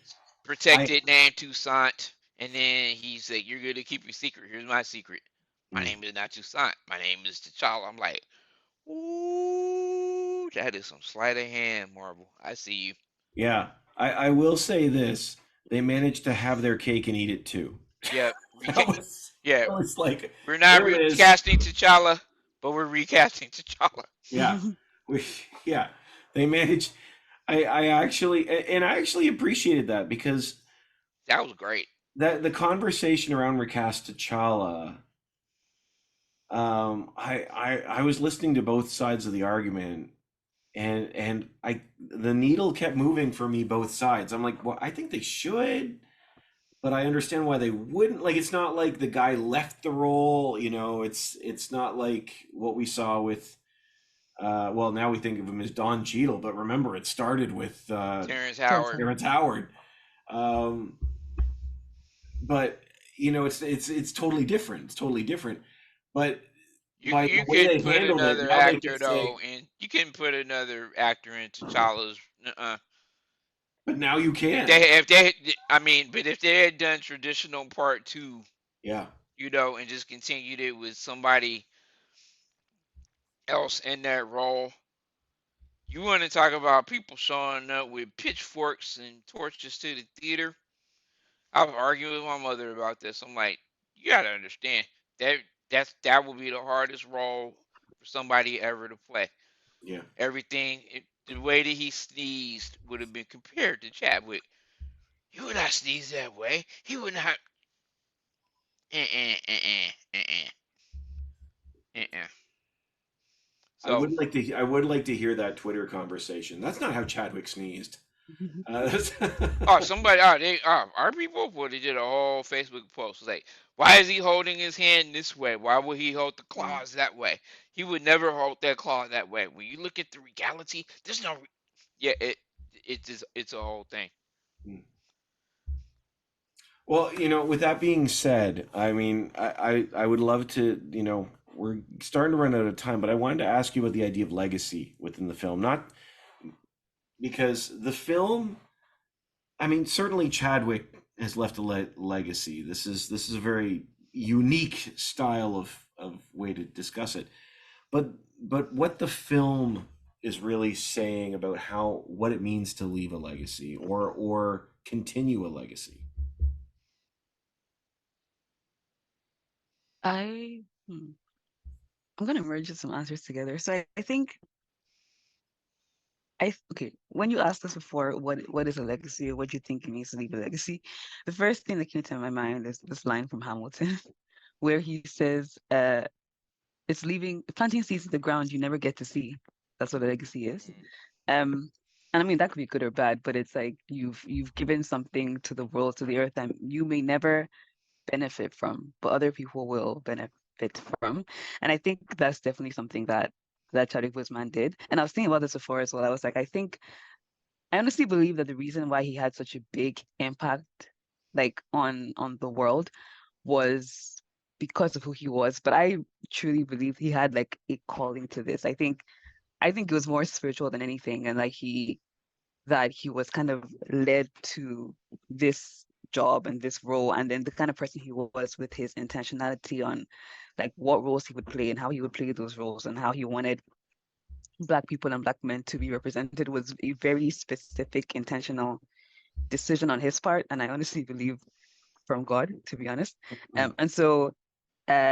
protected name Toussaint, and then he's like, "You're gonna keep your secret. Here's my secret. My mm, name is not Toussaint. My name is T'Challa." I'm like, ooh, that is some sleight of hand, Marvel. I see you. yeah, I will say this: they managed to have their cake and eat it too. Yeah, That was yeah. that was like, We're not there it is. recasting T'Challa, but we're recasting T'Challa. Yeah, we yeah, they managed. I actually, and I actually appreciated that because That was great. that the conversation around recast T'Challa. I was listening to both sides of the argument, and the needle kept moving for me both sides. I'm like, well, I think they should, but I understand why they wouldn't. Like, it's not like the guy left the role. It's not like what we saw with. Well, now we think of him as Don Cheadle, but remember, it started with Terrence Turns Howard. out. Terrence Howard. Um, but it's totally different. It's totally different. But by the You way can they put handled it, another now they can actor say, though, and you can put another actor in T'Challa's. but now you If can. they, I mean, but if they had done traditional part two, Yeah. and just continued it with somebody else in that role, you want to talk about people showing up with pitchforks and torches to the theater? I was arguing with my mother about this. I'm like, you gotta understand that that will be the hardest role for somebody ever to play. Yeah. The way that he sneezed would have been compared to Chadwick. He would not sneeze that way. He would not. Uh, uh, uh, uh, So, I would like to hear that Twitter conversation. That's not how Chadwick sneezed. That's, somebody, our people would have did a whole Facebook post like, why is he holding his hand this way? Why would he hold the claws that way? He would never hold that claw that way. When you look at the reality, there's no. Yeah, it's a whole thing. well, with that being said, I mean, I would love to, we're starting to run out of time, but I wanted to ask you about the idea of legacy within the film. Not because the film, I mean, certainly Chadwick has left a legacy. This is a very unique style of way to discuss it. But what the film is really saying about how what it means to leave a legacy or continue a legacy. I I'm gonna merge some answers together. So I think okay, when you asked us before what is a legacy or what do you think it means to leave a legacy, the first thing that came to my mind is this line from Hamilton where he says, it's leaving planting seeds in the ground you never get to see. That's what a legacy is. Um and I mean that could be good or bad, but it's like you've given something to the world, to the earth that you may never benefit from, but other people will benefit benefit from. And I think that's definitely something that Chadwick Boseman did. And I was thinking about this before as well. I was like, I honestly believe that the reason why he had such a big impact, like on the world, was because of who he was. But I truly believe he had like a calling to this. I think it was more spiritual than anything, and like he was kind of led to this job and this role, and then the kind of person he was with his intentionality on like what roles he would play and how he would play those roles and how he wanted Black people and Black men to be represented was a very specific, intentional decision on his part, and I honestly believe from God, to be honest. Mm. And so,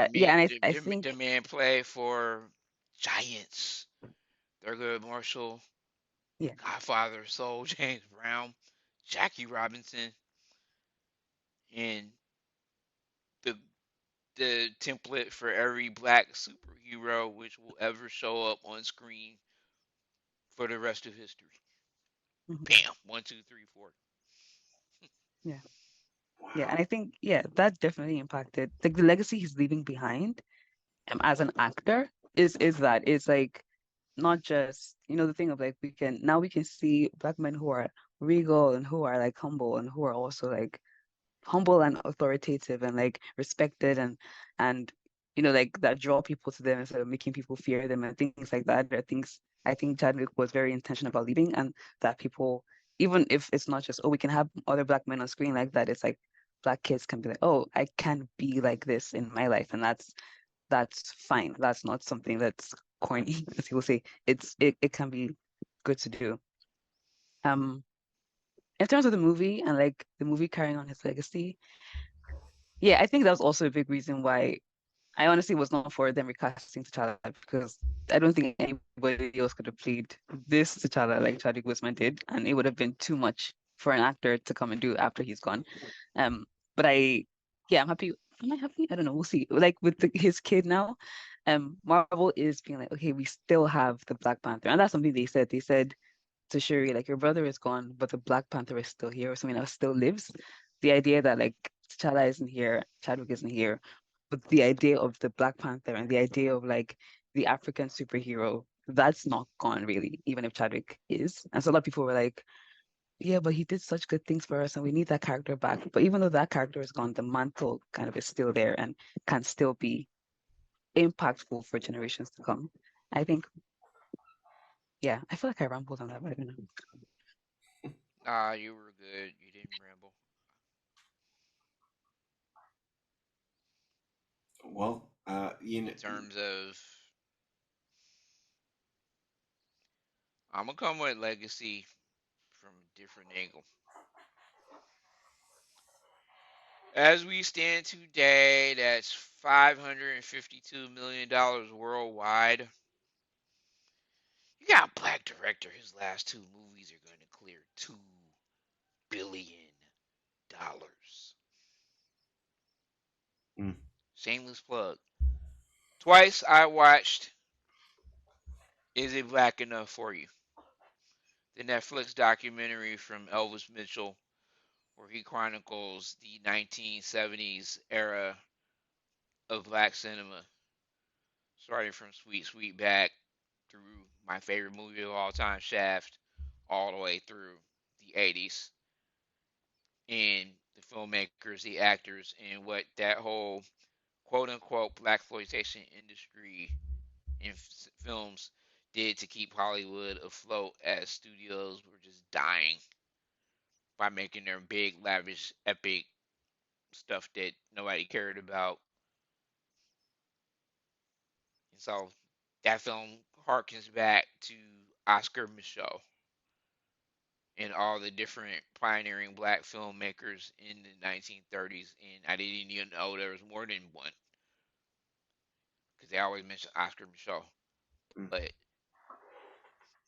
The yeah, man, and I the, think, the man played for Giants, Thurgood Marshall, yeah, Godfather Soul, James Brown, Jackie Robinson, and the the template for every black superhero which will ever show up on screen for the rest of history. mhm, Bam, 1, 2, 3, 4. yeah, yeah, and Wow. I think, yeah, that definitely impacted like the legacy he's leaving behind, as an actor is that it's like not just the thing of like we can see Black men who are regal and who are like humble and who are also like humble and authoritative and like respected and like that draw people to them instead of making people fear them and things like that are things I think Chadwick was very intentional about leaving, and that people, even if it's not just, oh, we can have other Black men on screen like that, it's like Black kids can be like, oh, I can be like this in my life, and that's fine. That's not something that's corny, as people say. It can be good to do. um in terms of the movie and like the movie carrying on his legacy, yeah, I think that was also a big reason why I honestly was not for them recasting T'Challa, because I don't think anybody else could have played this T'Challa like Chadwick Boseman did, and it would have been too much for an actor to come and do after he's gone. Um, but yeah, I'm happy. Am I happy? I don't know. We'll see. Like with his kid now, Marvel is being like, okay, we still have the Black Panther, and that's something they said. They said to Shuri, like, your brother is gone, but the Black Panther is still here, or something else still lives. The idea that like T'Challa isn't here, Chadwick isn't here, but the idea of the Black Panther and the idea of like the African superhero, that's not gone really, even if Chadwick is. And so a lot of people were like, yeah, but he did such good things for us and we need that character back. But even though that character is gone, the mantle kind of is still there and can still be impactful for generations to come. I think, yeah, I feel like I rambled on that, but I don't know. Nah, you were good. You didn't ramble. Well, In terms of, I'm gonna come with legacy from a different angle. As we stand today, that's $552 million worldwide. You got a black director. His last two movies are going to clear $2 billion. mm, Shameless plug. Twice I watched Is It Black Enough for You? The Netflix documentary from Elvis Mitchell, where he chronicles the 1970s era of black cinema, starting from Sweet Sweetback through my favorite movie of all time, Shaft, all the way through the 80s, and the filmmakers, the actors, and what that whole quote unquote black exploitation industry in films did to keep Hollywood afloat as studios were just dying by making their big, lavish, epic stuff that nobody cared about. And so that film harkens back to Oscar Micheaux and all the different pioneering black filmmakers in the 1930s. And I didn't even know there was more than one because they always mention Oscar Micheaux. mm, But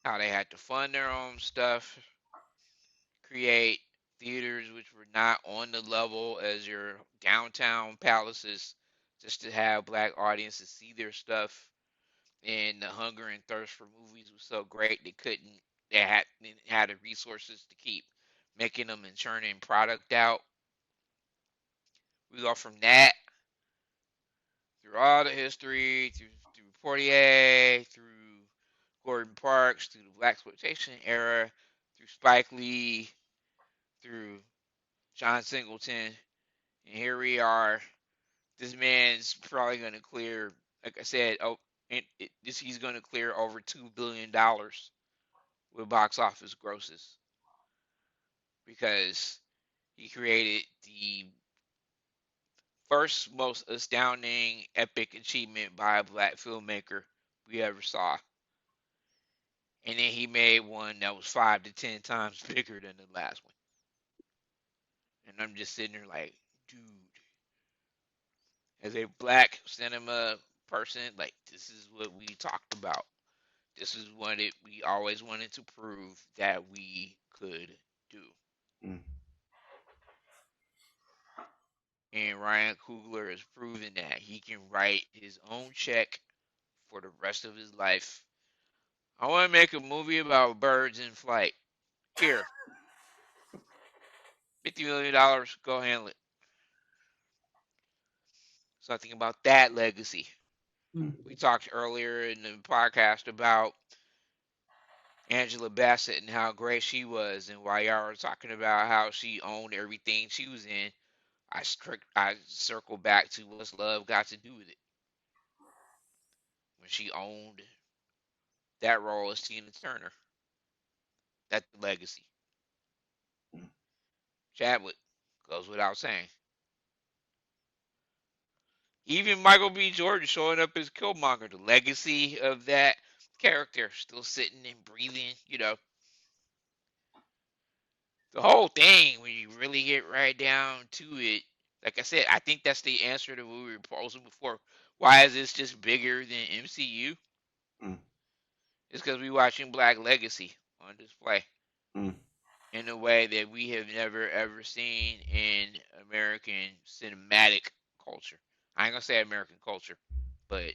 how they had to fund their own stuff, create theaters which were not on the level as your downtown palaces, just to have black audiences see their stuff. And the hunger and thirst for movies was so great they had the resources to keep making them and churning product out. We go from that through all the history, through Portier, through Gordon Parks, through the black exploitation era, through Spike Lee, through John Singleton, and here we are. This man's probably going to clear, like I said, he's going to clear over $2 billion with box office grosses because he created the first most astounding epic achievement by a black filmmaker we ever saw. And then he made one that was 5 to 10 times bigger than the last one. And I'm just sitting there like, dude, as a black cinema person, like this is what we talked about. This is what we always wanted to prove that we could do. Mm. And Ryan Coogler has proven that he can write his own check for the rest of his life. I want to make a movie about birds in flight. Here, $50 million, go handle it. Something about that legacy. We talked earlier in the podcast about Angela Bassett and how great she was, and while y'all were talking about how she owned everything she was in, I circle back to what's love got to do with it. When she owned that role as Tina Turner, that's the legacy. Chadwick goes without saying. Even Michael B. Jordan showing up as Killmonger, the legacy of that character still sitting and breathing, the whole thing, when you really get right down to it, like I said, I think that's the answer to what we were posing before. Why is this just bigger than MCU? Mm. It's because we're watching Black Legacy on display Mm. in a way that we have never ever seen in American cinematic culture. I ain't gonna say American culture, but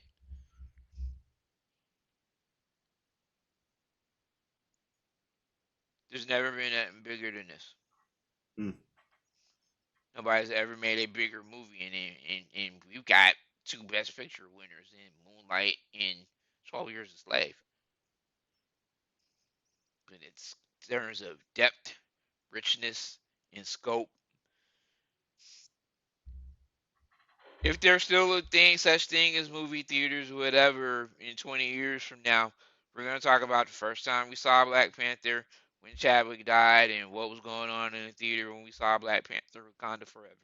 there's never been anything bigger than this. Mm. Nobody's ever made a bigger movie, and we've got two Best Picture winners in Moonlight and 12 Years a Slave. But it's in terms of depth, richness, and scope. If there's still such thing as movie theaters, whatever, in 20 years from now, we're gonna talk about the first time we saw Black Panther, when Chadwick died, and what was going on in the theater when we saw Black Panther: Wakanda Forever.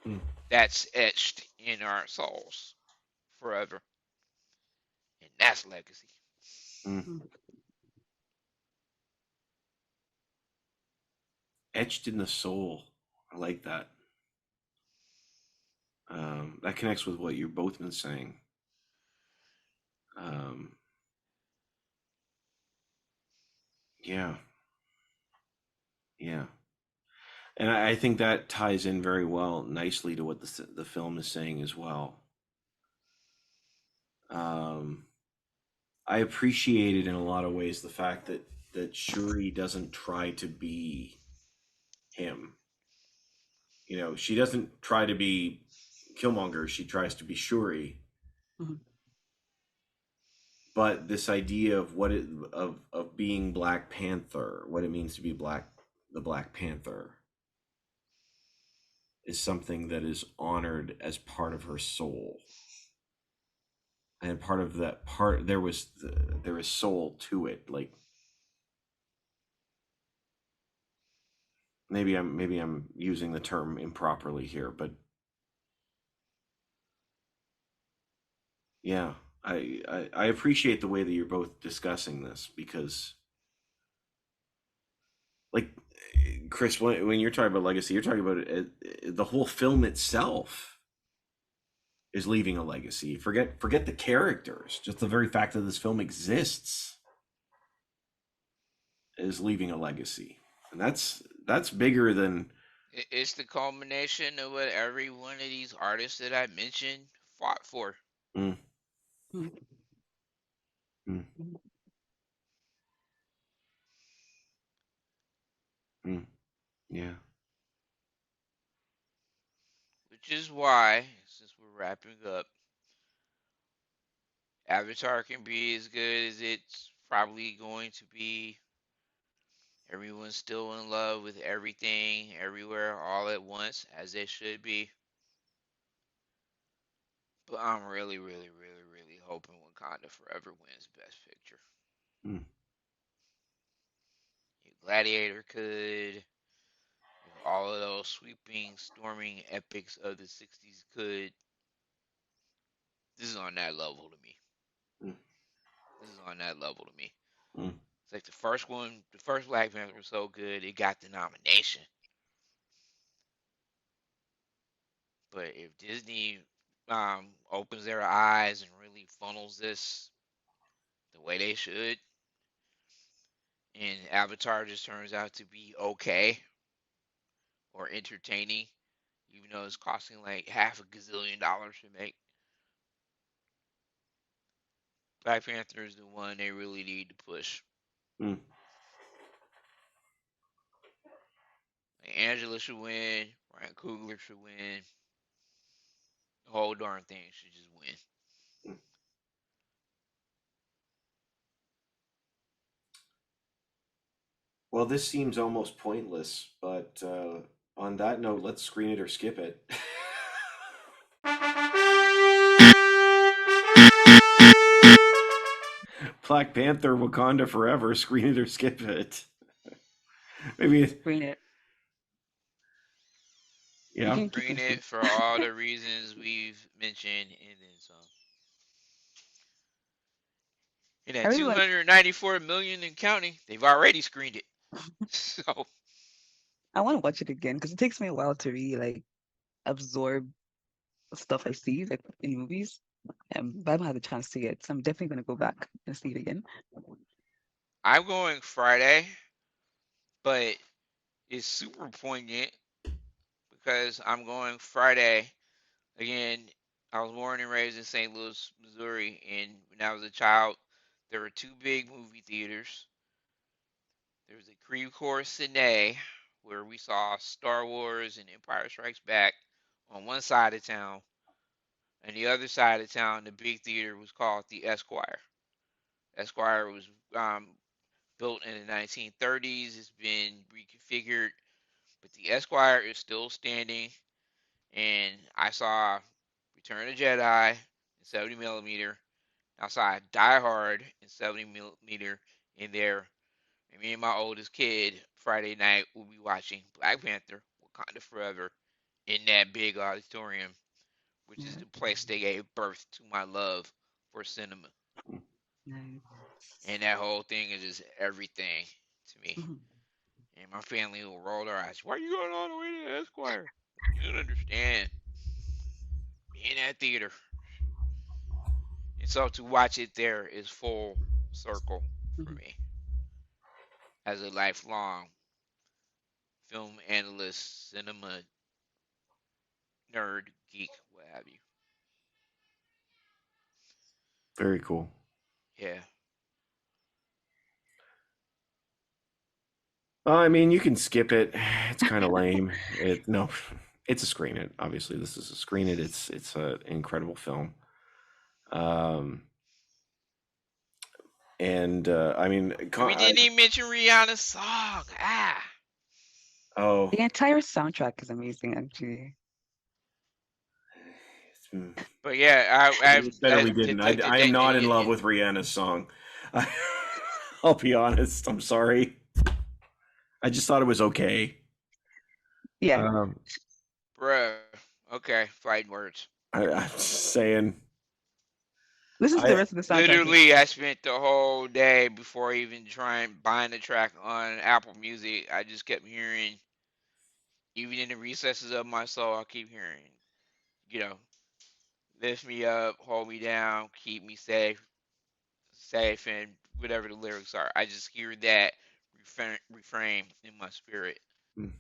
Mm. That's etched in our souls forever, and that's legacy. Mm. Etched in the soul. I like that. That connects with what you've both been saying. Um, yeah, yeah, and I think that ties in very well, nicely to what the film is saying as well. Um, I appreciated in a lot of ways the fact that Shuri doesn't try to be him. She doesn't try to be Killmonger. She tries to be Shuri. Mhm. But this idea of of being Black Panther, what it means to be the Black Panther, is something that is honored as part of her soul, and part of that part there is soul to it. Like, maybe I'm using the term improperly here, but yeah, I appreciate the way that you're both discussing this, because, like, Chris, when you're talking about legacy, you're talking about the whole film itself is leaving a legacy. Forget the characters. Just the very fact that this film exists is leaving a legacy, and that's bigger than. It's the culmination of what every one of these artists that I mentioned fought for. Mm. Mhm. Mm. Mhm. Mm. Yeah. Which is why, since we're wrapping up, Avatar can be as good as it's probably going to be. Everyone's still in love with everything, everywhere, all at once, as they should be. But I'm really, really, really, really hoping Wakanda Forever wins Best Picture. Mm. If Gladiator could, if all of those sweeping, storming epics of the 60s could, this is on that level to me. Mm. This is on that level to me. Mm. It's like the first one, the first Black Panther was so good, it got the nomination. But if Disney opens their eyes and really funnels this the way they should, and Avatar just turns out to be okay or entertaining, even though it's costing like half a gazillion dollars to make, Black Panther is the one they really need to push. Mm. Like Angela should win, Ryan Coogler should win, the whole darn thing should just win. Well, this seems almost pointless, but on that note, let's screen it or skip it. Black Panther, Wakanda Forever, screen it or skip it. Maybe, Screen it. You yeah. can keep Screen on screen. it for all the reasons we've mentioned and then some. And I at really want. 294 million and counting, they've already screened it. So I want to watch it again because it takes me a while to really like absorb stuff I see like in movies. But I haven't had the chance to yet, so I'm definitely gonna go back and see it again. I'm going Friday, but it's super poignant because I'm going Friday. Again, I was born and raised in St. Louis, Missouri, and when I was a child, there were two big movie theaters. There was the Creve Coeur Cine, where we saw Star Wars and Empire Strikes Back on one side of town, and the other side of town, the big theater was called the Esquire. Esquire was built in the 1930s. It's been reconfigured, but the Esquire is still standing. And I saw Return of the Jedi in 70 millimeter. I saw Die Hard in 70 millimeter in there. And me and my oldest kid Friday night will be watching Black Panther: Wakanda Forever in that big auditorium, which is Yeah, the place they gave birth to my love for cinema. nice. And that whole thing is just everything to me. Mhm. And my family will roll their eyes. Why are you going all the way to the Esquire? You don't understand. Be in that theater. And so to watch it there is full circle for Mhm. me as a lifelong film analyst, cinema nerd, geek, what have you. Very cool. Yeah. I mean, you can skip it. It's kind of lame. It no, it's a screen it. Obviously, this is a screen it. It's an incredible film. Um, and I mean, And we didn't even mention Rihanna's song. Ah. oh, The entire soundtrack is amazing, actually. mm, But yeah, it's better we didn't. I am not in love with Rihanna's song. I'll be honest. I'm sorry. I just thought it was okay. Yeah, Um, bruh. Okay, fighting words. I'm just saying. listen to the I rest of the soundtrack. Literally, I spent the whole day before even trying buying the track on Apple Music. I just kept hearing, even in the recesses of my soul, I keep hearing, you know, lift me up, hold me down, keep me safe, and whatever the lyrics are. I just hear that refrain in my spirit. mm,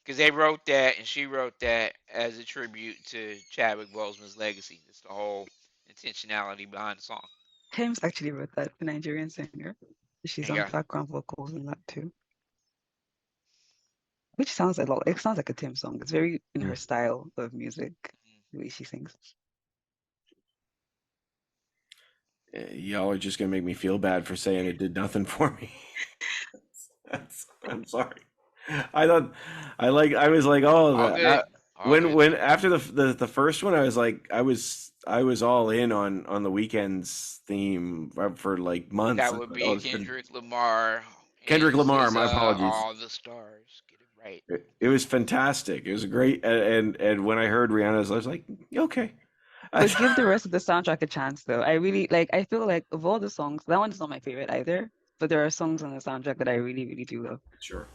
Because they wrote that and she wrote that as a tribute to Chadwick Boseman's legacy. It's the whole intentionality behind the song. Hims actually wrote that, the Nigerian singer. She's And on yeah, background vocals in that too, which sounds a lot. It sounds like a Tim song. It's very in mm. her style of music, the way she sings. Y'all are just gonna make me feel bad for saying it did nothing for me. I'm sorry. I thought I was like, oh, All good. All good. when after the first one, I was like, I was all in on the Weeknd's theme for like months. That would be Kendrick Lamar. Kendrick Lamar. My apologies. All the stars. Get it right. It was fantastic. It was great, and when I heard Rihanna's, I was like, okay. But give the rest of the soundtrack a chance, though. I really like. I feel like of all the songs, that one is not my favorite either. But there are songs on the soundtrack that I really, really do love. Sure.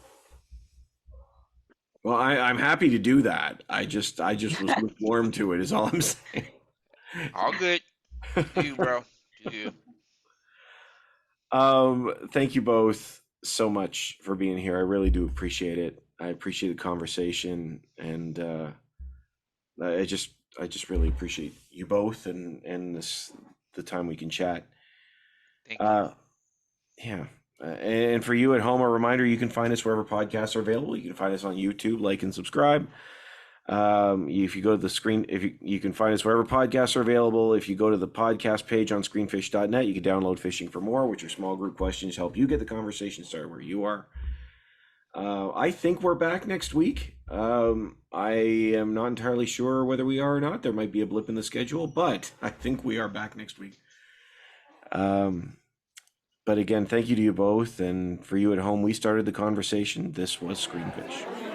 Well, I'm happy to do that. I just was lukewarm to it. Is all I'm saying. All good. Do you, bro? Do you? Thank you both so much for being here. I really do appreciate it. I appreciate the conversation, and I just really appreciate you both and the time we can chat. Thank you. Yeah. And for you at home, a reminder, you can find us wherever podcasts are available. You can find us on YouTube, like and subscribe. If you go to the screen, you can find us wherever podcasts are available. If you go to the podcast page on screenfish.net, you can download Fishing for More, which are small group questions to help you get the conversation started where you are. I think we're back next week. I am not entirely sure whether we are or not. There might be a blip in the schedule, but I think we are back next week. But again, thank you to you both. And for you at home, we started the conversation. This was Screenfish.